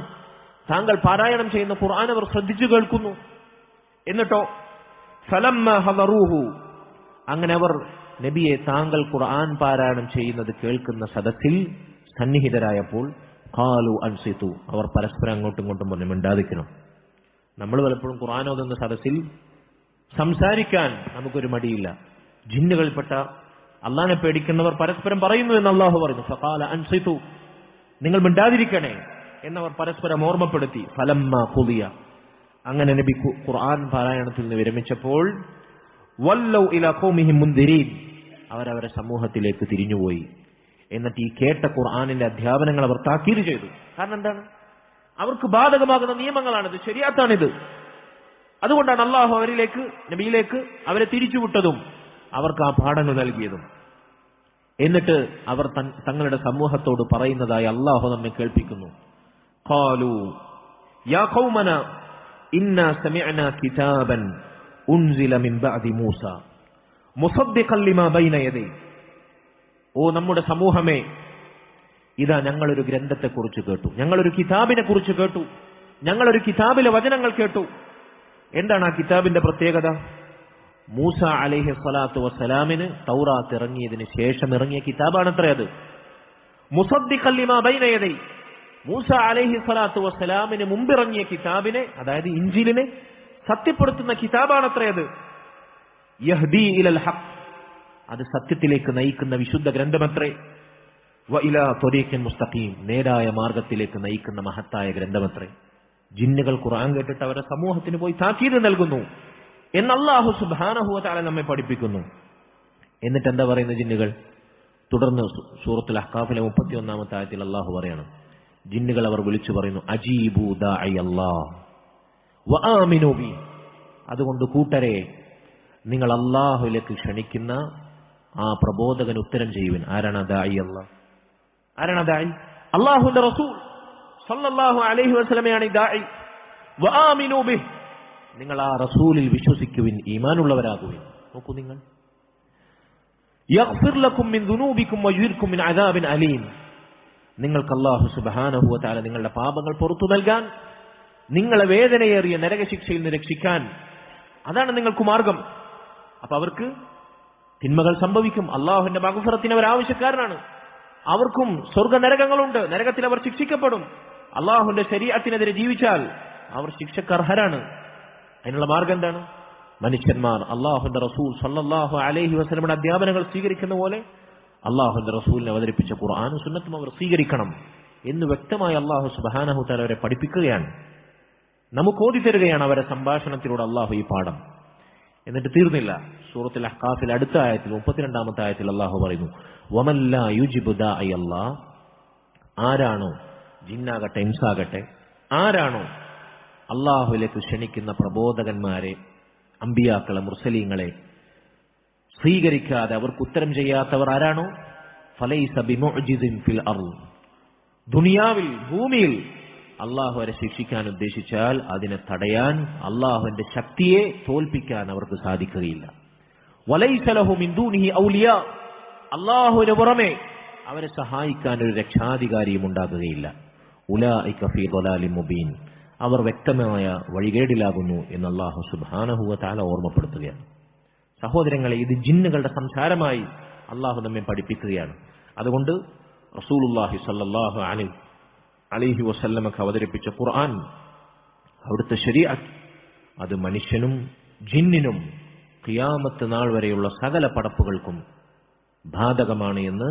താങ്കൾ പാരായണം ചെയ്യുന്ന ഖുർആൻ അവർ ശ്രദ്ധിച്ചു കേൾക്കുന്നു. എന്നിട്ടോ ഫലമ്മ ഹദറൂഹു, അങ്ങനെ അവർ നബിയെ താങ്കൾ ഖുർആൻ പാരായണം ചെയ്യുന്നത് കേൾക്കുന്ന സദസ്സിൽ സന്നിഹിതരായപ്പോൾ ഖാലു അൻസിതു, അവർ പരസ്പരം അങ്ങോട്ടും ഇങ്ങോട്ടും പറഞ്ഞു മിണ്ടാതിരിക്കണം. നമ്മൾ പലപ്പോഴും ഖുർആൻ ഓതുന്ന സദസ്സിൽ സംസാരിക്കാൻ നമുക്കൊരു മടിയില്ല. ജിന്നുകൾപ്പെട്ട അള്ളാഹിനെ പേടിക്കുന്നവർ പരസ്പരം പറയുന്നു എന്ന് അള്ളാഹു പറഞ്ഞു. ഫഖാല അൻസിതു, നിങ്ങൾ മിണ്ടാതിരിക്കണേ എന്നവർ പരസ്പരം ഓർമ്മപ്പെടുത്തി. ഫലമ്മ ഖുദിയ, അങ്ങനെ നബി ഖുർആൻ പാരായണത്തിൽ നിന്ന് വിരമിച്ചപ്പോൾ വല്ലൗ ഇലാ ഖൗമിഹിം മുൻദിരീൻ, അവരവരെ സമൂഹത്തിലേക്ക് തിരിഞ്ഞുപോയി. എന്നിട്ട് ഈ കേട്ട ഖുർആനിന്റെ അധ്യാപനങ്ങൾ അവർ താക്കീത് ചെയ്തു. കാരണം എന്താണ്? അവർക്ക് ബാധകമാകുന്ന നിയമങ്ങളാണിത്, ശരിയാത്താണിത്. അതുകൊണ്ടാണ് അള്ളാഹു അവരിലേക്ക്, നബിയിലേക്ക് അവരെ തിരിച്ചുവിട്ടതും അവർക്ക് ആ പാഠങ്ങൾ നൽകിയതും. എന്നിട്ട് അവർ തങ്ങളുടെ സമൂഹത്തോട് പറയുന്നതായി അള്ളാഹു നമ്മെ കേൾപ്പിക്കുന്നു. ഖാലു യാ ഖൗമന ഇന്നാ സമിഅനാ കിതാബൻ ഉൻസില മിൻ ബഅദി മൂസ മുസദ്ദിഖൻ ലിമാ ബൈന യദൈ, ഓ നമ്മുടെ സമൂഹമേ, ഇതാ ഞങ്ങളൊരു ഗ്രന്ഥത്തെക്കുറിച്ച് കേട്ടു, ഞങ്ങളൊരു കിതാബിനെ കുറിച്ച് കേട്ടു, ഞങ്ങളൊരു കിതാബിലെ വചനങ്ങൾ കേട്ടു. എന്താണ് ആ കിതാബിന്റെ പ്രത്യേകത? മൂസ അലൈഹി സ്വലാത്തു വസ്സലാമിന് തൗറാത്ത് ഇറങ്ങിയതിന് ശേഷം ഇറങ്ങിയ കിതാബാണത്രേ അത്. മുസദ്ദിഖൻ ലിമാ ബൈന യദൈ, മൂസ അലൈഹി സ്വലാത്തു വസ്സലാമിന് മുമ്പിറങ്ങിയ കിതാബിനെ, അതായത് ഇൻജീലിനെ സത്യപ്പെടുത്തുന്ന കിതാബാണത്രേ അത്. യഹ്ദി ഇലൽ ഹഖ്, അത് സത്യത്തിലേക്ക് നയിക്കുന്ന വിശുദ്ധ ഗ്രന്ഥമത്രേ. വ ഇലാ ത്വരീഖിൻ മുസ്തഖീം, നേരായ മാർഗത്തിലേക്ക് നയിക്കുന്ന മഹത്തായ ഗ്രന്ഥമത്രേ. ജിന്നുകൾ ഖുർആൻ കേട്ടിട്ട് അവരുടെ സമൂഹത്തിന് പോയി താക്കീത് നൽകുന്നു എന്ന് അല്ലാഹു സുബ്ഹാനഹു വ തആല നമ്മെ പഠിപ്പിക്കുന്നു. എന്നിട്ട് എന്താ പറയുന്ന ജിന്നുകൾ? തുടർന്ന് സൂറത്തുൽ അഹ്ഖാഫിലെ 31-ാമത്തെ ആയത്തിൽ അല്ലാഹു പറയാണ്, ജിന്നുകൾ അവർ വിളിച്ചു പറയുന്നു, അജീബു ദാഇ അല്ലാഹ് വആമിനു ബി. അതുകൊണ്ട് കൂട്ടരെ, നിങ്ങൾ അല്ലാഹുവിലേക്ക് ക്ഷണിക്കുന്ന ആ പ്രബോധകന് ഉത്തരം ചെയ്യുവിൻ. ആരാണ് ദാഇ? അല്ലാഹ്. ആരാണ് ദാഇ? അല്ലാഹുവിന്റെ റസൂൽ സല്ലല്ലാഹു അലൈഹി വസല്ലമയാണ് ദാഇ. വആമിനു ബിഹി, നിങ്ങൾ ആ റസൂലിൽ വിശ്വസിക്കുവിൻ, ഈമാനുള്ളവരാകുവിൻ. നോക്കൂ നിങ്ങൾ, യഗ്ഫിർ ലക്കും മിൻ ദുനൂബിക്കും വയുർക്കും മിൻ അദാബിൻ അലീം. നിങ്ങൾക്ക് അല്ലാഹു സുബ്ഹാനഹു വ തആല നിങ്ങളുടെ പാപങ്ങൾ പുറത്തു നൽകാൻ, നിങ്ങളെ വേദനയേറിയ നരകശിക്ഷയിൽ നിന്ന് രക്ഷിക്കാൻ, അതാണ് നിങ്ങൾക്ക് മാർഗം. അപ്പൊ അവർക്ക് തിന്മകൾ സംഭവിക്കും. അല്ലാഹുവിന്റെ മഗ്ഫിറത്തിന് അവർ ആവശ്യക്കാരനാണ്. അവർക്കും സ്വർഗ നരകങ്ങളുണ്ട്. നരകത്തിൽ അവർ ശിക്ഷിക്കപ്പെടും. അല്ലാഹുവിന്റെ ശരീഅത്തിനെതിരെ ജീവിച്ചാൽ അവർ ശിക്ഷക്കർഹരാണ്. അതിനുള്ള മാർഗം എന്താണ്? മനുഷ്യന്മാർ അല്ലാഹുവിന്റെ റസൂൽ സല്ലല്ലാഹു അലൈഹി വസല്ലമയുടെ അധ്യാപനങ്ങൾ സ്വീകരിക്കുന്ന പോലെ അല്ലാഹുവിന്റെ റസൂലിനെ അവതരിപ്പിച്ച ഖുർആനും സുന്നത്തും അവർ സ്വീകരിക്കണം എന്ന് വ്യക്തമായി അല്ലാഹു സുബ്ഹാനഹു തആല അവരെ പഠിപ്പിക്കുകയാണ്, നമുക്ക് ഓതി തരികയാണ് അവരെ സംഭാഷണത്തിലൂടെ അല്ലാഹു ഈ പാഠം. എന്നിട്ട് തീർന്നില്ല. സൂറത്തുൽ അഹ്ഖാഫിൽ അടുത്ത ആയത്തിൽ 32-ാമത്തെ ആയത്തിൽ അല്ലാഹു പറയുന്നു, വമൻ ലാ യുജിബു ദാഇ അല്ലാഹ്. ആരാണോ, ജിന്നാകട്ടെ ഇൻസാകട്ടെ, ആരാണോ അല്ലാഹുവിലേക്ക് ക്ഷണിക്കുന്ന പ്രബോധകന്മാരെ, അമ്പിയാക്കളെ, മുർസലീങ്ങളെ സ്വീകരിക്കാതെ അവർക്ക് ഉത്തരം ചെയ്യാത്തവർ ആരാണോ, ഫലൈസ ബിമുഅ്ജിസിൻ ഫിൽ അർള്. ദുനിയാവിൽ, ഭൂമിയിൽ അള്ളാഹു അവരെ ശിക്ഷിക്കാൻ ഉദ്ദേശിച്ചാൽ അതിനെ തടയാൻ, അള്ളാഹുവിന്റെ ശക്തിയെ തോൽപ്പിക്കാൻ അവർക്ക് സാധിക്കുകയില്ല. വലൈസ ലഹു മിൻ ദൂനിഹി ഔലിയാ. അള്ളാഹുവിന് പുറമെ അവരെ സഹായിക്കാൻ ഒരു രക്ഷാധികാരിയും ഉണ്ടാകുകയില്ല. ഉലൈക ഫീ ളലാലിൻ മുബീൻ. അവർ വ്യക്തമായ വഴികേടിലാകുന്നു എന്ന് അല്ലാഹു സുബ്ഹാനഹു വ തആല ഓർമ്മപ്പെടുത്തുകയാണ്. സഹോദരങ്ങളെ, ഇത് ജിന്നുകളുടെ സംസാരമായി അള്ളാഹു നമ്മെ പഠിപ്പിക്കുകയാണ്. അതുകൊണ്ട് റസൂലുള്ളാഹി സ്വല്ലല്ലാഹു അലൈഹി വസല്ലമക്ക് അവതരിപ്പിച്ച ഖുർആൻ, അവിടുത്തെ ശരീഅത്ത്, അത് മനുഷ്യനും ജിന്നിനും ഖിയാമത്ത് നാൾ വരെയുള്ള സകല പടപ്പുകൾക്കും ബാധകമാണ് എന്ന്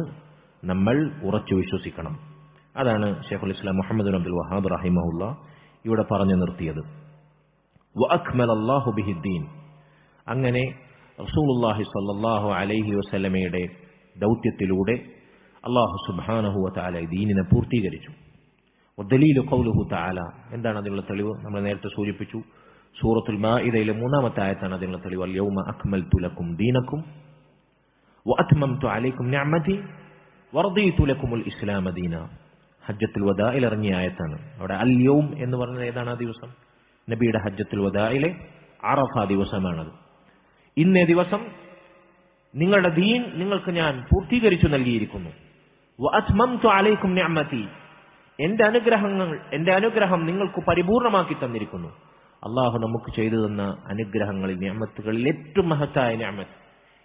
നമ്മൾ ഉറച്ചു വിശ്വസിക്കണം. അതാണ് ശൈഖുൽ ഇസ്ലാം മുഹമ്മദ് അബ്ദുൽ വഹാബ് റഹിമഹുല്ലാഹ് ഇവിടെ പറഞ്ഞു നിർത്തിയത്. വഅക്മലല്ലാഹു ബിഹിദ്ദീൻ. അങ്ങനെ റസൂലുള്ളാഹി സ്വല്ലല്ലാഹു അലൈഹി വസല്ലമയുടെ ദൗത്യത്തിലൂടെ അല്ലാഹു സുബ്ഹാനഹു വ തആല ദീനിനെ പൂർത്തീകരിച്ചു. വദലീലു ഖൗലുഹു തആല. എന്താണ് അതിനുള്ള തെളിവ്? നമ്മൾ നേരത്തെ സൂചിപ്പിച്ചു, സൂറത്തുൽ മാഇദയിലെ 3-ാമത്തെ ആയത്താണ് അതിനുള്ള തെളിവ്. അൽ യൗമ അക്മൽതു ലക്കും ദീനക്കും വഅത്മംതു അലൈക്കും നിഅമതി വറദീതു ലക്കുമുൽ ഇസ്ലാമ ദീന. ഹജ്ജത്തുൽ വദാഇൽ ഇറങ്ങിയ ആയത്താണ്. അവിടെ അൽ യൗം എന്ന് പറയുന്നത് ഏതാണ്? ആ ദിവസം നബിയുടെ ഹജ്ജത്തുൽ വദാഇലെ അറഫ ദിവസമാണത്. ഇന്നേ ദിവസം നിങ്ങളുടെ ദീൻ നിങ്ങൾക്ക് ഞാൻ പൂർത്തീകരിച്ചു നൽകിയിരിക്കുന്നു. വഅത്മംതു അലൈക്കും നിഅമതി. എന്റെ അനുഗ്രഹം നിങ്ങൾക്ക് പരിപൂർണമാക്കി തന്നിരിക്കുന്നു. അള്ളാഹു നമുക്ക് ചെയ്തു തന്ന അനുഗ്രഹങ്ങളിൽ, നിഅമത്തുകളിൽ ഏറ്റവും മഹത്തായ നിഅമത്ത്,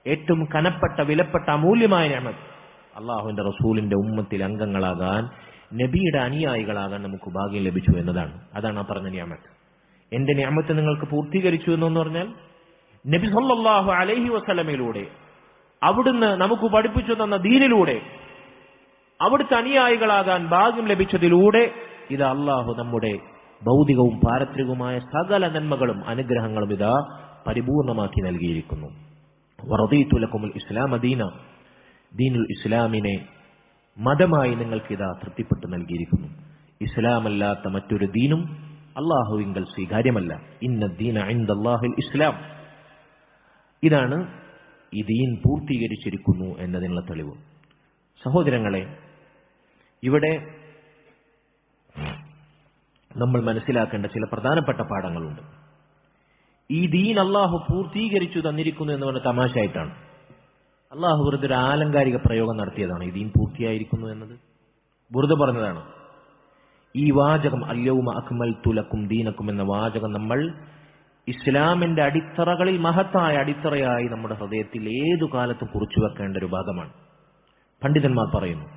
ഏറ്റവും കനപ്പെട്ട, വിലപ്പെട്ട, അമൂല്യമായ നിഅമത്ത് അള്ളാഹുവിന്റെ റസൂലിന്റെ ഉമ്മത്തിൽ അംഗങ്ങളാകാൻ, നബിയുടെ അനുയായികളാകാൻ നമുക്ക് ഭാഗ്യം ലഭിച്ചു എന്നതാണ്. അതാണ് ആ പറഞ്ഞ നിഅമത്ത്. എന്റെ നിഅമത്ത് നിങ്ങൾക്ക് പൂർത്തീകരിച്ചു എന്ന് പറഞ്ഞാൽ നബി സല്ലല്ലാഹു അലൈഹി വസല്ലമയിലൂടെ, അവിടുന്ന് നമുക്ക് പഠിപ്പിച്ചു തന്ന ദീനിലൂടെ, അവിടുത്തെ അനുയായികളാകാൻ ഭാഗ്യം ലഭിച്ചതിലൂടെ ഇതാ അള്ളാഹു നമ്മുടെ ഭൗതികവും പാരത്രികവുമായ സകല നന്മകളും അനുഗ്രഹങ്ങളും ഇതാ പരിപൂർണമാക്കി നൽകിയിരിക്കുന്നു. വറദീതു ലക്കുമുൽ ഇസ്ലാമ ദീന. ദീനുൽ ഇസ്ലാമിനെ മതമായി നിങ്ങൾക്ക് ഇതാ തൃപ്തിപ്പെട്ട് നൽകിയിരിക്കുന്നു. ഇസ്ലാമല്ലാത്ത മറ്റൊരു ദീനും അള്ളാഹുവിങ്കൽ സ്വീകാര്യമല്ല. ഇന്ന ദീന ഇൻദല്ലാഹിൽ ഇസ്ലാം. ഇതാണ് ഈ ദീൻ പൂർത്തീകരിച്ചിരിക്കുന്നു എന്നതിനുള്ള തെളിവ്. സഹോദരങ്ങളെ, ഇവിടെ നമ്മൾ മനസ്സിലാക്കേണ്ട ചില പ്രധാനപ്പെട്ട പാഠങ്ങളുണ്ട്. ഈ ദീൻ അള്ളാഹു പൂർത്തീകരിച്ചു തന്നിരിക്കുന്നു എന്ന് പറഞ്ഞ തമാശയായിട്ടാണ്. അള്ളാഹു വെറുതെ ഒരു ആലങ്കാരിക പ്രയോഗം നടത്തിയതാണ്. ഈ ദീൻ പൂർത്തിയായിരിക്കുന്നു എന്നത് വെറുതെ പറഞ്ഞതാണ്. ഈ വാചകം അൽ യൗമ അക്മൽതു ലക്കും ദീനക്കും എന്ന വാചകം നമ്മൾ ഇസ്ലാമിന്റെ അടിത്തറകളിൽ മഹത്തായ അടിത്തറയായി നമ്മുടെ ഹൃദയത്തിൽ ഏതു കാലത്തും കുറിച്ചു വെക്കേണ്ട ഒരു ഭാഗമാണ്. പണ്ഡിതന്മാർ പറയുന്നു,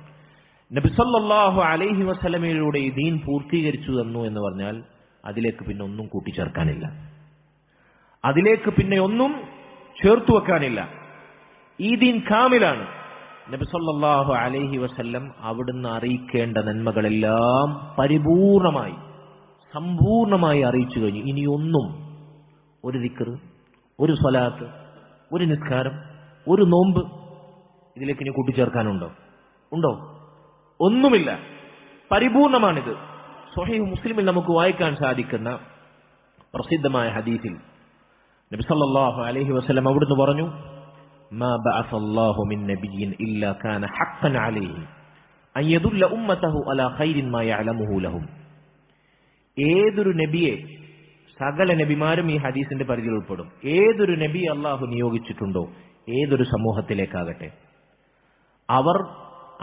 നബി സല്ലല്ലാഹു അലൈഹി വസല്ലമയിലൂടെ ഈ ദീൻ പൂർത്തീകരിച്ചു തന്നു എന്ന് പറഞ്ഞാൽ അതിലേക്ക് പിന്നെ ഒന്നും കൂട്ടിച്ചേർക്കാനില്ല, അതിലേക്ക് പിന്നെ ഒന്നും ചേർത്തു വെക്കാനില്ല. ഈ ദീൻ കാമിലാണ്. നബി സല്ലല്ലാഹു അലൈഹി വസല്ലം അവിടുന്ന് അറിയിക്കേണ്ട നന്മകളെല്ലാം പരിപൂർണമായി, സമ്പൂർണമായി അറിയിച്ചു കഴിഞ്ഞു. ഇനിയൊന്നും, ഒരു ദിക്ർ, ഒരു സ്വലാത്ത്, ഒരു നിസ്കാരം, ഒരു നോമ്പ്, ഇതിലേക്ക് ഇനി കൂട്ടിച്ചേർക്കാനുണ്ടോ? ഉണ്ടോ? ഒന്നുമില്ല. പരിപൂർണമാണിത്. സ്വഹീഹ് മുസ്ലിമിൽ നമുക്ക് വായിക്കാൻ സാധിക്കുന്ന പ്രസിദ്ധമായ ഹദീസിൽ നബി സല്ലല്ലാഹു അലൈഹി വസല്ലം അവിടുന്ന് പറഞ്ഞു, മാ ബഅസല്ലാഹു മിൻ നബിയ്യിൻ ഇല്ലാ കാന ഹഖ്ഖൻ അലൈഹി അൻ യദുല്ല ഉമ്മതഹു അലാ ഖൈരിൻ മാ യഅലമുഹു ലഹും. ഏതൊരു നബിയെ, സകല നബിമാരും ഈ ഹദീസിന്റെ പരിധിയിൽ ഉൾപ്പെടും, ഏതൊരു നബി അള്ളാഹു നിയോഗിച്ചിട്ടുണ്ടോ ഏതൊരു സമൂഹത്തിലേക്കാകട്ടെ, അവർ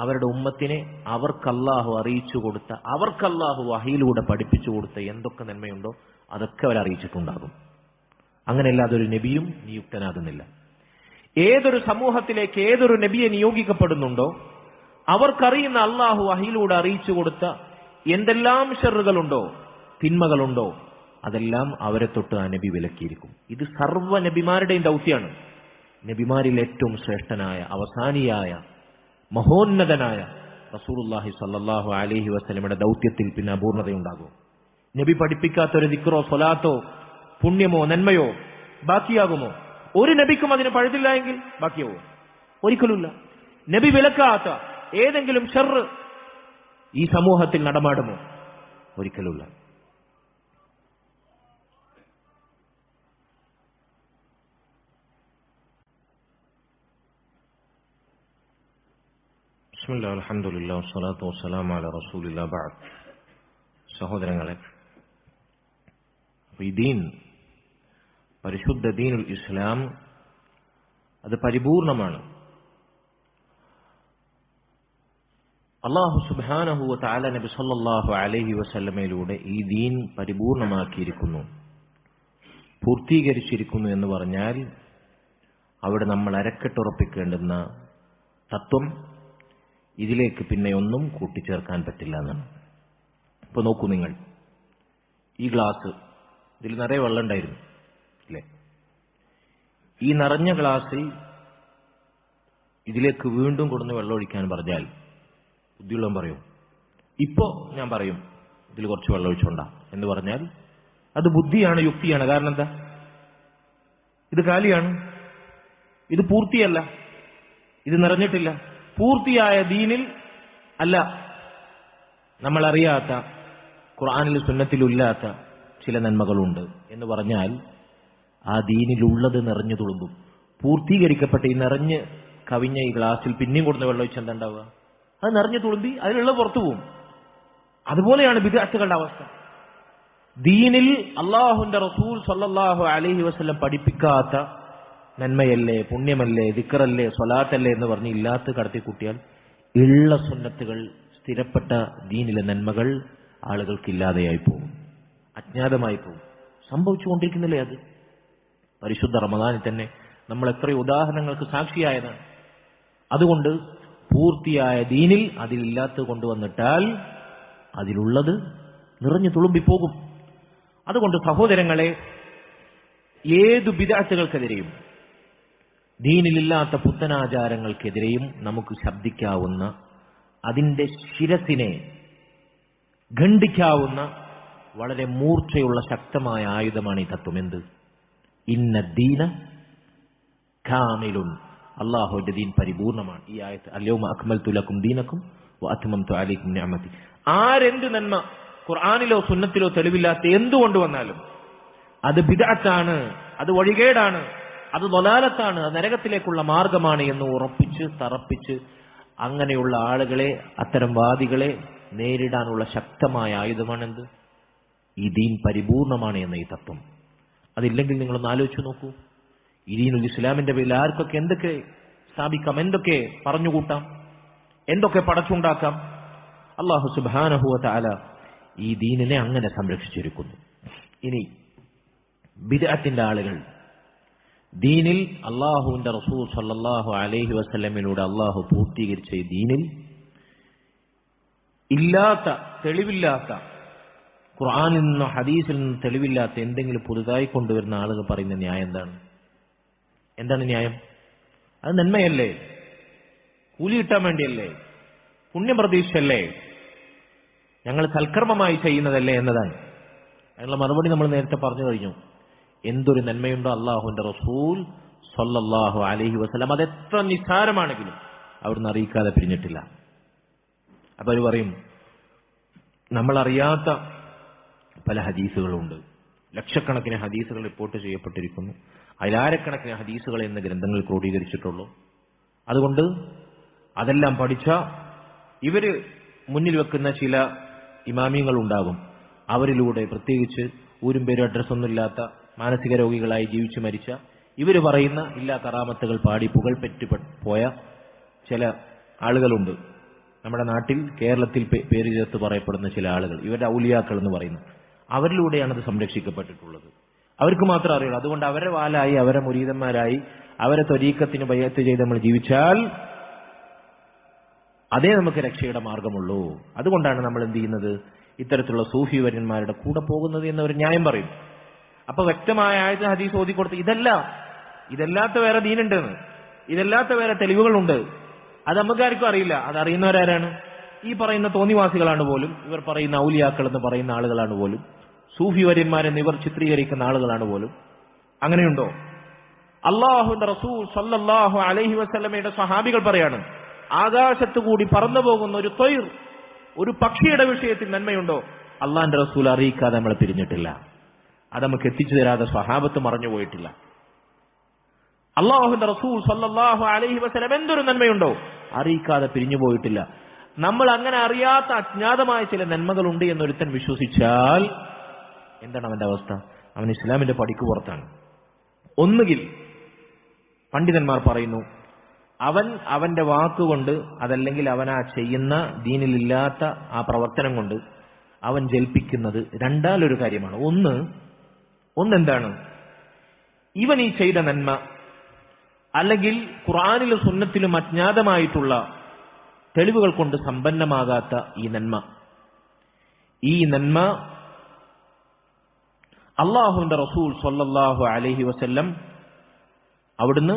അവരുടെ ഉമ്മത്തിനെ അവർക്കല്ലാഹു അറിയിച്ചു കൊടുത്ത, അവർക്കല്ലാഹു വഹയിലൂടെ പഠിപ്പിച്ചു കൊടുത്ത എന്തൊക്കെ നന്മയുണ്ടോ അതൊക്കെ അവർ അറിയിച്ചിട്ടുണ്ടാകും. അങ്ങനെയല്ലാതെ ഒരു നബിയും നിയുക്തനാകുന്നില്ല. ഏതൊരു സമൂഹത്തിലേക്ക് ഏതൊരു നബിയെ നിയോഗിക്കപ്പെടുന്നുണ്ടോ അവർക്കറിയുന്ന അള്ളാഹു വഹയിലൂടെ അറിയിച്ചു കൊടുത്ത എന്തെല്ലാം ഷർറുകളുണ്ടോ, തിന്മകളുണ്ടോ, അതെല്ലാം അവരെ തൊട്ട് ആ നബി വിലക്കിയിരിക്കും. ഇത് സർവ്വ നബിമാരുടെയും ദൗത്യമാണ്. നബിമാരിൽ ഏറ്റവും ശ്രേഷ്ഠനായ, അവസാനിയായ, മഹോന്നതനായ റസൂലുള്ളാഹി സ്വല്ലല്ലാഹു അലൈഹി വസല്ലമയുടെ ദൗത്യത്തിൽ പിന്നെ അപൂർണതയുണ്ടാകും. നബി പഠിപ്പിക്കാത്തൊരു ദിക്റോ സ്വലാത്തോ പുണ്യമോ നന്മയോ ബാക്കിയാകുമോ? ഒരു നബിക്കും അതിന് പഴുതില്ല എങ്കിൽ ബാക്കിയാവും? ഒരിക്കലുമില്ല. നബി വിലക്കാത്ത ഏതെങ്കിലും ഷർറ് ഈ സമൂഹത്തിൽ നടമാടുമോ? ഒരിക്കലുമില്ല. ബിസ്മില്ലാ അൽഹംദുലില്ലാ വസ്സലാത്തു വസ്സലാമു അലാ റസൂലില്ലാ ബഅദ്. സഹോദരങ്ങളെ, ഈ ദീൻ, പരിശുദ്ധ ദീനുൽ ഇസ്ലാം, അത് പരിപൂർണമാണ്. അല്ലാഹു സുബ്ഹാനഹു വ തആല നബി സല്ലല്ലാഹു അലൈഹി വസല്ലമയിലൂടെ ഈ ദീൻ പരിപൂർണമാക്കിയിരിക്കുന്നു, പൂർത്തീകരിച്ചിരിക്കുന്നു എന്ന് പറഞ്ഞാൽ അവിടെ നമ്മൾ അരക്കെട്ടുറപ്പിക്കേണ്ടുന്ന തത്വം ഇതിലേക്ക് പിന്നെ ഒന്നും കൂട്ടിച്ചേർക്കാൻ പറ്റില്ല എന്നാണ്. ഇപ്പൊ നോക്കൂ നിങ്ങൾ, ഈ ഗ്ലാസ്, ഇതിൽ നിറയെ വെള്ളം ഉണ്ടായിരുന്നു അല്ലേ? ഈ നിറഞ്ഞ ഗ്ലാസ്സിൽ ഇതിലേക്ക് വീണ്ടും കൊടുന്ന് വെള്ളം ഒഴിക്കാൻ പറഞ്ഞാൽ ബുദ്ധിയുള്ളവൻ പറയും, ഇപ്പോ ഞാൻ പറയും ഇതിൽ കുറച്ച് വെള്ളം ഒഴിച്ചോണ്ടാ എന്ന് പറഞ്ഞാൽ അത് ബുദ്ധിയാണ്, യുക്തിയാണ്. കാരണം എന്താ? ഇത് കാലിയാണ്, ഇത് പൂർത്തിയല്ല, ഇത് നിറഞ്ഞിട്ടില്ല. പൂർത്തിയായ ദീനിൽ അല്ല, നമ്മളറിയാത്ത, ഖുർആനിൽ സുന്നത്തിലില്ലാത്ത ചില നന്മകളുണ്ട് എന്ന് പറഞ്ഞാൽ ആ ദീനിലുള്ളത് നിറഞ്ഞു തുളുമ്പും. പൂർത്തീകരിക്കപ്പെട്ട ഈ നിറഞ്ഞ് കവിഞ്ഞ ഈ ഗ്ലാസ്സിൽ പിന്നെയും കൊടുത്ത വെള്ളം ഒഴിച്ച് എന്താ ഉണ്ടാവുക? അത് നിറഞ്ഞു തുളുമ്പി അതിലുള്ള പുറത്തു പോവും. അതുപോലെയാണ് ബിദ്അത്തുകളുടെ അവസ്ഥ. ദീനിൽ അല്ലാഹുവിന്റെ റസൂൽ സ്വല്ലല്ലാഹു അലൈഹി വസല്ലം പഠിപ്പിക്കാത്ത നന്മയല്ലേ, പുണ്യമല്ലേ, ദിക്റല്ലേ, സ്വലാത്തല്ലേ എന്ന് പറഞ്ഞ് ഇല്ലാത്ത കടത്തി കൂട്ടിയാൽ ഉള്ള സുന്നത്തുകൾ, സ്ഥിരപ്പെട്ട ദീനിലെ നന്മകൾ ആളുകൾക്കില്ലാതെയായി പോകും, അജ്ഞാതമായി പോകും. സംഭവിച്ചുകൊണ്ടിരിക്കുന്നില്ലേ അത്? പരിശുദ്ധ റമദാനിൽ തന്നെ നമ്മൾ എത്രയോ ഉദാഹരണങ്ങൾക്ക് സാക്ഷിയായതാണ്. അതുകൊണ്ട് പൂർത്തിയായ ദീനിൽ അതിലില്ലാത്തത് കൊണ്ടുവന്നിട്ടാൽ അതിലുള്ളത് നിറഞ്ഞു തുളുമ്പിപ്പോകും. അതുകൊണ്ട് സഹോദരങ്ങളെ, ഏതു ബിദ്അത്തുകൾക്കെതിരെയും ദീനിലില്ലാത്ത പുത്തനാചാരങ്ങൾക്കെതിരെയും നമുക്ക് ശബ്ദിക്കാവുന്ന, അതിന്റെ ശിരസിനെ ഖണ്ഡിക്കാവുന്ന വളരെ മൂർച്ചയുള്ള ശക്തമായ ആയുധമാണ് ഈ തത്വം. എന്ത്? ഇന്ന ദീന കാമിലുൻ, അല്ലാഹുവിന്റെ ദീൻ പരിപൂർണമാണ്. ഈ ആയത്ത് അൽയൗമ അക്മൽതു ലക്കും ദീനക്കും വഅത്മംതു അലൈക്കും നിഅമതി. ആരെന്ത് നന്മ ഖുർആനിലോ സുന്നത്തിലോ തെളിവില്ലാത്ത എന്തുകൊണ്ടുവന്നാലും അത് ബിദ്അത്താണ്, അത് വഴികേടാണ്, അത് ളലാലത്താണ്, അത് നരകത്തിലേക്കുള്ള മാർഗമാണ് എന്ന് ഉറപ്പിച്ച് തറപ്പിച്ച് അങ്ങനെയുള്ള ആളുകളെ, അത്തരം വാദികളെ നേരിടാനുള്ള ശക്തമായ ആയുധമാണെന്ത്? ഈ ദീൻ പരിപൂർണമാണ് എന്ന ഈ തത്വം. അതില്ലെങ്കിൽ നിങ്ങളൊന്ന് ആലോചിച്ചു നോക്കൂ. ഈ ദീനുൽ ഇസ്ലാമിന്റെ പേരിൽ ആർക്കൊക്കെ എന്തൊക്കെ സ്ഥാപിക്കാം, എന്തൊക്കെ പറഞ്ഞുകൂട്ടാം, എന്തൊക്കെ പടച്ചുണ്ടാക്കാം. അല്ലാഹു സുബ്ഹാനഹു വ തആല ഈ ദീനിനെ അങ്ങനെ സംരക്ഷിച്ചിരിക്കുന്നു. ഇനി ബിദ്അത്തിന്റെ ആളുകൾ ദീനിൽ, അല്ലാഹുവിന്റെ റസൂൽ സ്വല്ലല്ലാഹു അലൈഹി വസല്ലമയിലൂടെ അല്ലാഹു പൂർത്തീകരിച്ച ഈ ദീനിൽ ഇല്ലാത്ത, തെളിവില്ലാത്ത, ഖുർആനിൽ നിന്നോ ഹദീസിൽ നിന്നോ തെളിവില്ലാത്ത എന്തെങ്കിലും പുതുതായി കൊണ്ടുവരുന്ന ആളുകൾ പറയുന്ന ന്യായം എന്താണ്? എന്താണ് ന്യായം? അത് നന്മയല്ലേ? കൂലി കിട്ടാൻ വേണ്ടിയല്ലേ? പുണ്യപ്രതീക്ഷയല്ലേ? ഞങ്ങൾ സൽക്കർമ്മമായി ചെയ്യുന്നതല്ലേ എന്നതാണ്. അതിനുള്ള മറുപടി നമ്മൾ നേരത്തെ പറഞ്ഞു കഴിഞ്ഞു. എന്തൊരു നന്മയുണ്ടോ അല്ലാഹുവിന്റെ റസൂൽ സ്വല്ലല്ലാഹു അലൈഹി വസല്ലം, അതെത്ര നിസ്സാരമാണെങ്കിലും, അവിടുന്ന് അറിയിക്കാതെ പിരിഞ്ഞിട്ടില്ല. അപ്പൊ അവർ പറയും, നമ്മളറിയാത്ത പല ഹദീസുകളുണ്ട്, ലക്ഷക്കണക്കിന് ഹദീസുകൾ റിപ്പോർട്ട് ചെയ്യപ്പെട്ടിരിക്കുന്നു, അതിലായിരക്കണക്കിന് ഹദീസുകൾ എന്ന ഗ്രന്ഥങ്ങൾ ക്രോഡീകരിച്ചിട്ടുള്ളൂ. അതുകൊണ്ട് അതെല്ലാം പഠിച്ച ഇവര് മുന്നിൽ വെക്കുന്ന ചില ഇമാമിയങ്ങൾ ഉണ്ടാകും, അവരിലൂടെ പ്രത്യേകിച്ച് ഊരും പേരും അഡ്രസ്സൊന്നുമില്ലാത്ത മാനസിക രോഗികളായി ജീവിച്ചു മരിച്ച ഇവർ പറയുന്ന ഇല്ലാ കറാമത്തുകൾ പാടി പുകൾപ്പെറ്റ് പോയ ചില ആളുകളുണ്ട്. നമ്മുടെ നാട്ടിൽ കേരളത്തിൽ പേര് ചേർത്ത് പറയപ്പെടുന്ന ചില ആളുകൾ, ഇവരുടെ ഔലിയാക്കൾ എന്ന് പറയുന്നു. അവരിലൂടെയാണ് അത് സംരക്ഷിക്കപ്പെട്ടിട്ടുള്ളത്. അവർക്ക് മാത്രം അറിയുള്ളൂ. അതുകൊണ്ട് അവരെ വാലായി, അവരെ മുരീദന്മാരായി, അവരെ ത്വരീക്കത്തിന് ബയ്യത്ത് ചെയ്ത് നമ്മൾ ജീവിച്ചാൽ അതേ നമുക്ക് രക്ഷയുടെ മാർഗമുള്ളൂ. അതുകൊണ്ടാണ് നമ്മൾ എന്ത് ചെയ്യുന്നത്, ഇത്തരത്തിലുള്ള സൂഫി വര്യന്മാരുടെ കൂടെ പോകുന്നത് എന്നൊരു ന്യായം പറയും. അപ്പൊ വ്യക്തമായ ആയത്ത് ഹദീസ് ഓതിക്കൊടുത്ത് ഇതല്ലാത്ത വേറെ ദീനുണ്ടെന്ന്, ഇതല്ലാത്ത വേറെ തെളിവുകളുണ്ട്, അത് നമുക്കാർക്കും അറിയില്ല. അതറിയുന്നവരാരാണ്? ഈ പറയുന്ന തോന്നിവാസികളാണ് പോലും, ഇവർ പറയുന്ന ഔലിയാക്കൾ എന്ന് പറയുന്ന ആളുകളാണ് പോലും, സൂഫി വര്യന്മാരെന്ന് ഇവർ ചിത്രീകരിക്കുന്ന ആളുകളാണ് പോലും. അങ്ങനെയുണ്ടോ? അല്ലാഹുവിന്റെ റസൂൽ സല്ലല്ലാഹു അലൈഹി വസല്ലമയുടെ സ്വഹാബികൾ പറയാണ്, ആകാശത്ത് കൂടി പറന്നു പോകുന്ന ഒരു ത്വയ്ർ, ഒരു പക്ഷിയുടെ വിഷയത്തിൽ നന്മയുണ്ടോ? അള്ളാന്റെ റസൂൽ അറിയിക്കാതെ നമ്മളെ പിരിഞ്ഞിട്ടില്ല. അത് നമുക്ക് എത്തിച്ചു തരാതെ സ്വഹാബത്ത് മറഞ്ഞു പോയിട്ടില്ല. അല്ലാഹുവിന്റെ റസൂൽ സല്ലല്ലാഹു അലൈഹി വസല്ലം എന്തൊരു നന്മയുണ്ടോ അറിയിക്കാതെ പിരിഞ്ഞു പോയിട്ടില്ല. നമ്മൾ അങ്ങനെ അറിയാത്ത അജ്ഞാതമായ ചില നന്മകളുണ്ട് എന്നൊരുത്തൻ വിശ്വസിച്ചാൽ എന്താണ് അവന്റെ അവസ്ഥ? അവൻ ഇസ്ലാമിന്റെ പടിക്ക് പുറത്താണ്. ഒന്നുകിൽ പണ്ഡിതന്മാർ പറയുന്നു, അവന്റെ വാക്കുകൊണ്ട്, അതല്ലെങ്കിൽ അവൻ ആ ചെയ്യുന്ന ദീനിലില്ലാത്ത ആ പ്രവർത്തനം കൊണ്ട് അവൻ ജൽപ്പിക്കുന്നത് രണ്ടാലൊരു കാര്യമാണ്. ഒന്നെന്താണ്, ഇവൻ ഈ ചെയ്ത നന്മ, അല്ലെങ്കിൽ ഖുർആനിലും സുന്നത്തിലും അജ്ഞാതമായിട്ടുള്ള തെളിവുകൾ കൊണ്ട് സമ്പന്നമാകാത്ത ഈ നന്മ അല്ലാഹുവിന്റെ റസൂൽ സ്വല്ലല്ലാഹു അലൈഹി വസല്ലം അവിടുന്ന്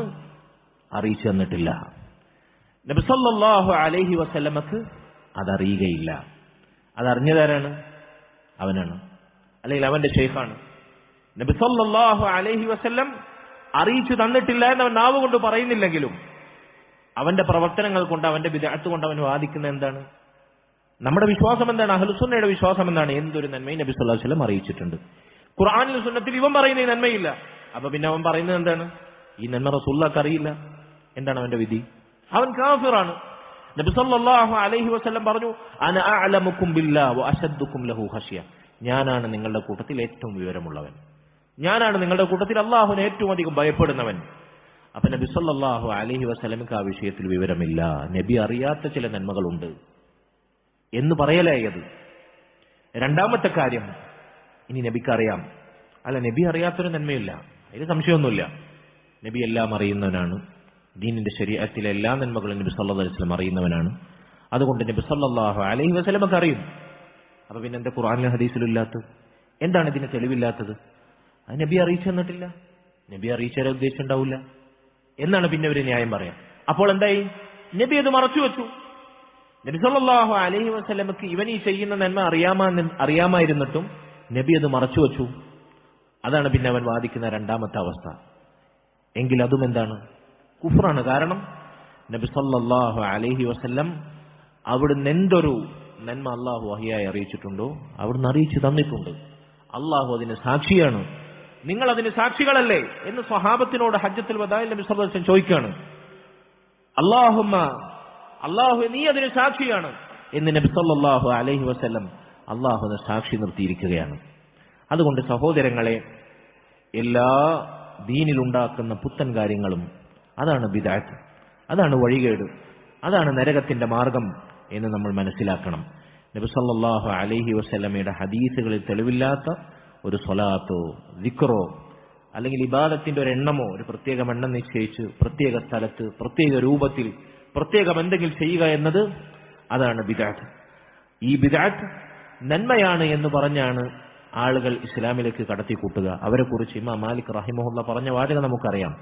അറിയിച്ചു തന്നിട്ടില്ല. നബി സല്ലല്ലാഹു അലൈഹി വസല്ലമക്ക് അതറിയുകയില്ല. അതറിഞ്ഞതാരാണ്? അവനാണ്, അല്ലെങ്കിൽ അവന്റെ ഷെയ്ഖാണ്. നബി സല്ലല്ലാഹു അലൈഹി വസല്ലം അറിയിച്ചു തന്നിട്ടില്ല എന്ന് അവൻ നാവ് കൊണ്ട് പറയുന്നില്ലെങ്കിലും അവന്റെ പ്രവർത്തനങ്ങൾ കൊണ്ട്, അവന്റെ ബിദ്അത്ത് കൊണ്ട് അവൻ വാദിക്കുന്ന എന്താണ്? നമ്മുടെ വിശ്വാസം എന്താണ്? അഹ്ലുസുന്നയുടെ വിശ്വാസം എന്താണ്? എന്തൊരു നന്മയും നബി സല്ലല്ലാഹു അലൈഹി വസല്ലം അറിയിച്ചിട്ടുണ്ട്. ഖുർആനിലും സുന്നത്തിൽ ഇവൻ പറയുന്ന ഈ നന്മയില്ല. അപ്പൊ പിന്നെ അവൻ പറയുന്നത് എന്താണ്? ഈ നന്മ റസൂലുള്ളാഹിക്ക് അറിയില്ല. എന്താണ് അവന്റെ വിധി? അവൻ കാഫിറാണ്. നബി സല്ലല്ലാഹു അലൈഹി വസല്ലം പറഞ്ഞു, അന അഅലമുക്കും ബില്ലാഹി വഅശദ്ദുക്കും ലഹു ഖശ്യ. ഞാനാണ് നിങ്ങളുടെ കൂട്ടത്തിൽ ഏറ്റവും വിവരമുള്ളവൻ, ഞാനാണ് നിങ്ങളുടെ കൂട്ടത്തിൽ അല്ലാഹുവിനെ ഏറ്റവും അധികം ഭയപ്പെടുന്നവൻ. അപ്പൊ നബി സല്ലല്ലാഹു അലൈഹി വസല്ലമക്ക് ആ വിഷയത്തിൽ വിവരമില്ല. നബി അറിയാത്ത ചില നന്മകളുണ്ട് എന്ന് പറയലായത്. രണ്ടാമത്തെ കാര്യം, ഇനി നബിക്ക് അറിയാം. അല്ല, നബി അറിയാത്തൊരു നന്മയില്ല, അതിന് സംശയമൊന്നുമില്ല. നബി എല്ലാം അറിയുന്നവനാണ്. ദീനിന്റെ ശരീഅത്തിലെ എല്ലാ നന്മകളും നബി സല്ലല്ലാഹു അലൈഹി വസല്ലം അറിയുന്നവനാണ്. അതുകൊണ്ട് നബി സല്ലല്ലാഹു അലൈഹി വസല്ലമക്ക് അറിയും. അപ്പൊ പിന്നെ എന്താ ഖുർആനിലും ഹദീസിലും ഇല്ലാത്തത്? എന്താണ് ഇതിന് തെളിവില്ലാത്തത്? അത് നബി അറിയിച്ചു തന്നിട്ടില്ല, നബി അറിയിച്ചാൽ ഉദ്ദേശിച്ചുണ്ടാവില്ല എന്നാണ് പിന്നെ ഒരു ന്യായം പറയാം. അപ്പോൾ എന്തായി? നബി അത് മറച്ചു വെച്ചു. നബി സല്ലല്ലാഹു അലൈഹി വസല്ലമക്ക് ഇവൻ ഈ ചെയ്യുന്ന നന്മ അറിയാമായിരുന്നിട്ടും നബി അത് മറച്ചു വെച്ചു. അതാണ് പിന്നെ അവൻ വാദിക്കുന്ന രണ്ടാമത്തെ അവസ്ഥ. എങ്കിൽ അതും എന്താണ്? കുഫ്റാണ്. കാരണം നബി സല്ലല്ലാഹു അലൈഹി വസല്ലം അവിടുന്ന് എന്തൊരു നന്മ അള്ളാഹു വഹിയായി അറിയിച്ചിട്ടുണ്ടോ അവിടുന്ന് അറിയിച്ചു തന്നിട്ടുണ്ട്. അള്ളാഹു അതിന് സാക്ഷിയാണ്. നിങ്ങൾ അതിന് സാക്ഷികളല്ലേ എന്ന് സ്വഹാബത്തിനോട് ഹജ്ജത്തുൽ വദാഇൽ നബി സല്ലല്ലാഹു അലൈഹി വസല്ലം ചോദിക്കുകയാണ്. അല്ലാഹു നീ അതിന് സാക്ഷിയാണ് എന്ന് നബി സല്ലല്ലാഹു അലൈഹി വസല്ലം അള്ളാഹുവിനെ സാക്ഷി നിർത്തിയിരിക്കുകയാണ്. അതുകൊണ്ട് സഹോദരങ്ങളെ, എല്ലാ ദീനിലുണ്ടാക്കുന്ന പുത്തൻ കാര്യങ്ങളും അതാണ് ബിദ്അത്ത്, അതാണ് വഴികേട്, അതാണ് നരകത്തിന്റെ മാർഗം എന്ന് നമ്മൾ മനസ്സിലാക്കണം. നബി സല്ലല്ലാഹു അലൈഹി വസല്ലമയുടെ ഹദീസുകളിൽ തെളിവില്ലാത്ത ഒരു സ്വലാത്തോ ദിക്റോ അല്ലെങ്കിൽ ഇബാദത്തിന്റെ ഒരു എണ്ണമോ, ഒരു പ്രത്യേക എണ്ണം നിശ്ചയിച്ച് പ്രത്യേക സ്ഥലത്ത് പ്രത്യേക രൂപത്തിൽ പ്രത്യേകം എന്തെങ്കിലും ചെയ്യുക എന്നത് അതാണ് ബിദ്അത്ത്. ഈ ബിദ്അത്ത് നന്മയാണ് എന്ന് പറഞ്ഞാണ് ആളുകൾ ഇസ്ലാമിലേക്ക് കടത്തിക്കൂട്ടുക. അവരെക്കുറിച്ച് ഇമാം മാലിക് റഹിമഹുല്ലാ പറഞ്ഞ വാചകം നമുക്കറിയാം,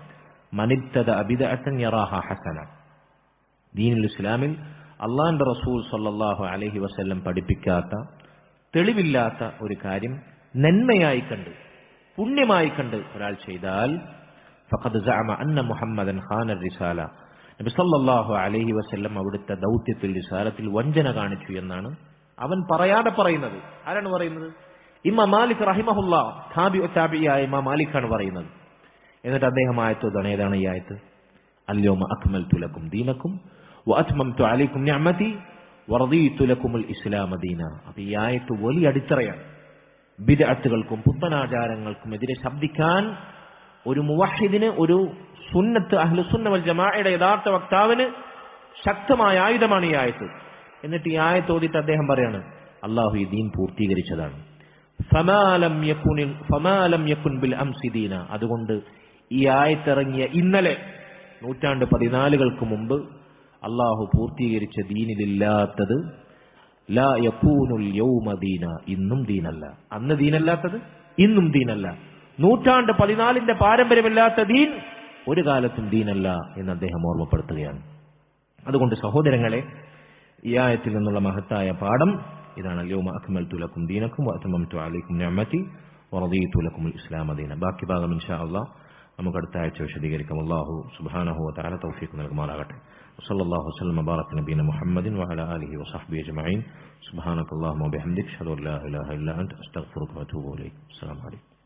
മനിബ്തദ ബിദ്അത്തൻ യറാഹ ഹസന. ദീനുൽ ഇസ്ലാമിൽ അള്ളാഹുവിന്റെ റസൂൽ സല്ലല്ലാഹു അലൈഹി വസല്ലം പഠിപ്പിക്കാത്ത, തെളിവില്ലാത്ത ഒരു കാര്യം നന്മയായി കണ്ട്, പുണ്യമായി കണ്ട് ഒരാൾ ചെയ്താൽ ഫഖദ് സഅമ അന്ന മുഹമ്മദൻ ഖാന റിസാല, നബി സല്ലല്ലാഹു അലൈഹി വസല്ലം അവിടുത്തെ ദൗത്യത്തിൽ റിസാലത്തിൽ വഞ്ചന കാണിച്ചു എന്നാണ് അവൻ പറയാതെ പറയുന്നത്. ആരാണ് പറയുന്നത്? ഇമാം മാലിക് റഹിമഹുല്ലാ, താബിഈയായ ഇമാം മാലിക്കാണ് പറയുന്നത്. എന്നിട്ട് അദ്ദേഹം ആയത്തോടാണ്, ഏതാണ് ഈ ആയത്ത്? അൽയൗമ അക്മൽതു ലക്കും ദീനക്കും വഅത്മംതു അലൈക്കും നിഅമതി വറദീതു ലക്കുമുൽ ഇസ്ലാമ ദീന. അപ്പോൾ ഈ ആയത്ത് വലിയ അടിത്തറയാണ്. ബിദ്അത്തുകൾക്കും പുത്തനാചാരങ്ങൾക്കും എതിരെ ശബ്ദിക്കാൻ ഒരു മുവഹിദിന്, ഒരു സുന്നത്ത് അഹ്ലുസുന്ന വൽ ജമാഅയുടെ യഥാർത്ഥ വക്താവിന് ശക്തമായ ആയുധമാണ് ഈ ആയത്ത്. എന്നിട്ട് ഈ ആയത്ത് ഓതിയിട്ട് അദ്ദേഹം പറയാണ്, അല്ലാഹു ഈ ദീൻ പൂർത്തീകരിച്ചതാണ്. ഫമാലം യകുൻ ബിൽ അംസി ദീന. അതുകൊണ്ട് ഈ ആയത്തിറങ്ങിയ ഇന്നലെ, നൂറ്റാണ്ട് 14 മുമ്പ് അല്ലാഹു പൂർത്തീകരിച്ച ദീനിലില്ലാത്തത് ലാ യകൂനുൽ യൗമ ദീന, ഇന്നും ദീനല്ല. അന്ന് ദീനല്ലാത്തത് ഇന്നും ദീനല്ല. നൂറ്റാണ്ട് 14 പാരമ്പര്യമില്ലാത്ത ദീൻ ഒരു കാലത്തും ദീനല്ല എന്ന് അദ്ദേഹം ഓർമ്മപ്പെടുത്തുകയാണ്. അതുകൊണ്ട് സഹോദരങ്ങളെ, ഈ ആയത്തിൽ നിന്നുള്ള മഹത്തായ പാഠം ഇതാണ്. അൽയൗമ അക്മൽതു ലക്കും ദീനക്കും വഅത്മംതു അലൈക്കും നിഅമതി വറദീതു ലക്കുമുൽ ഇസ്ലാമ ദീന. ബാക്കി ഭാഗം ഇൻഷാ അല്ലാഹ് നമുക്ക് അടുത്ത ആഴ്ച വിശദീകരിക്കാം. അല്ലാഹു സുബ്ഹാനഹു വ തആല തൗഫീഖ് നൽകുമാറാകട്ടെ. വസല്ലല്ലാഹു വസല്ലമ ബാറക നബിയന മുഹമ്മദിൻ വഅലാ ആലിഹി വസഹ്ബിഹി അജ്മഈൻ. സുബ്ഹാനകല്ലാഹുമ്മ വബിഹംദിക അഷ്ഹദു അൻ ലാ ഇലാഹ ഇല്ലാ അൻത അസ്തഗ്ഫിറുക വഅതൂബു ഇലൈക്. അസ്സലാമു അലൈക്കും.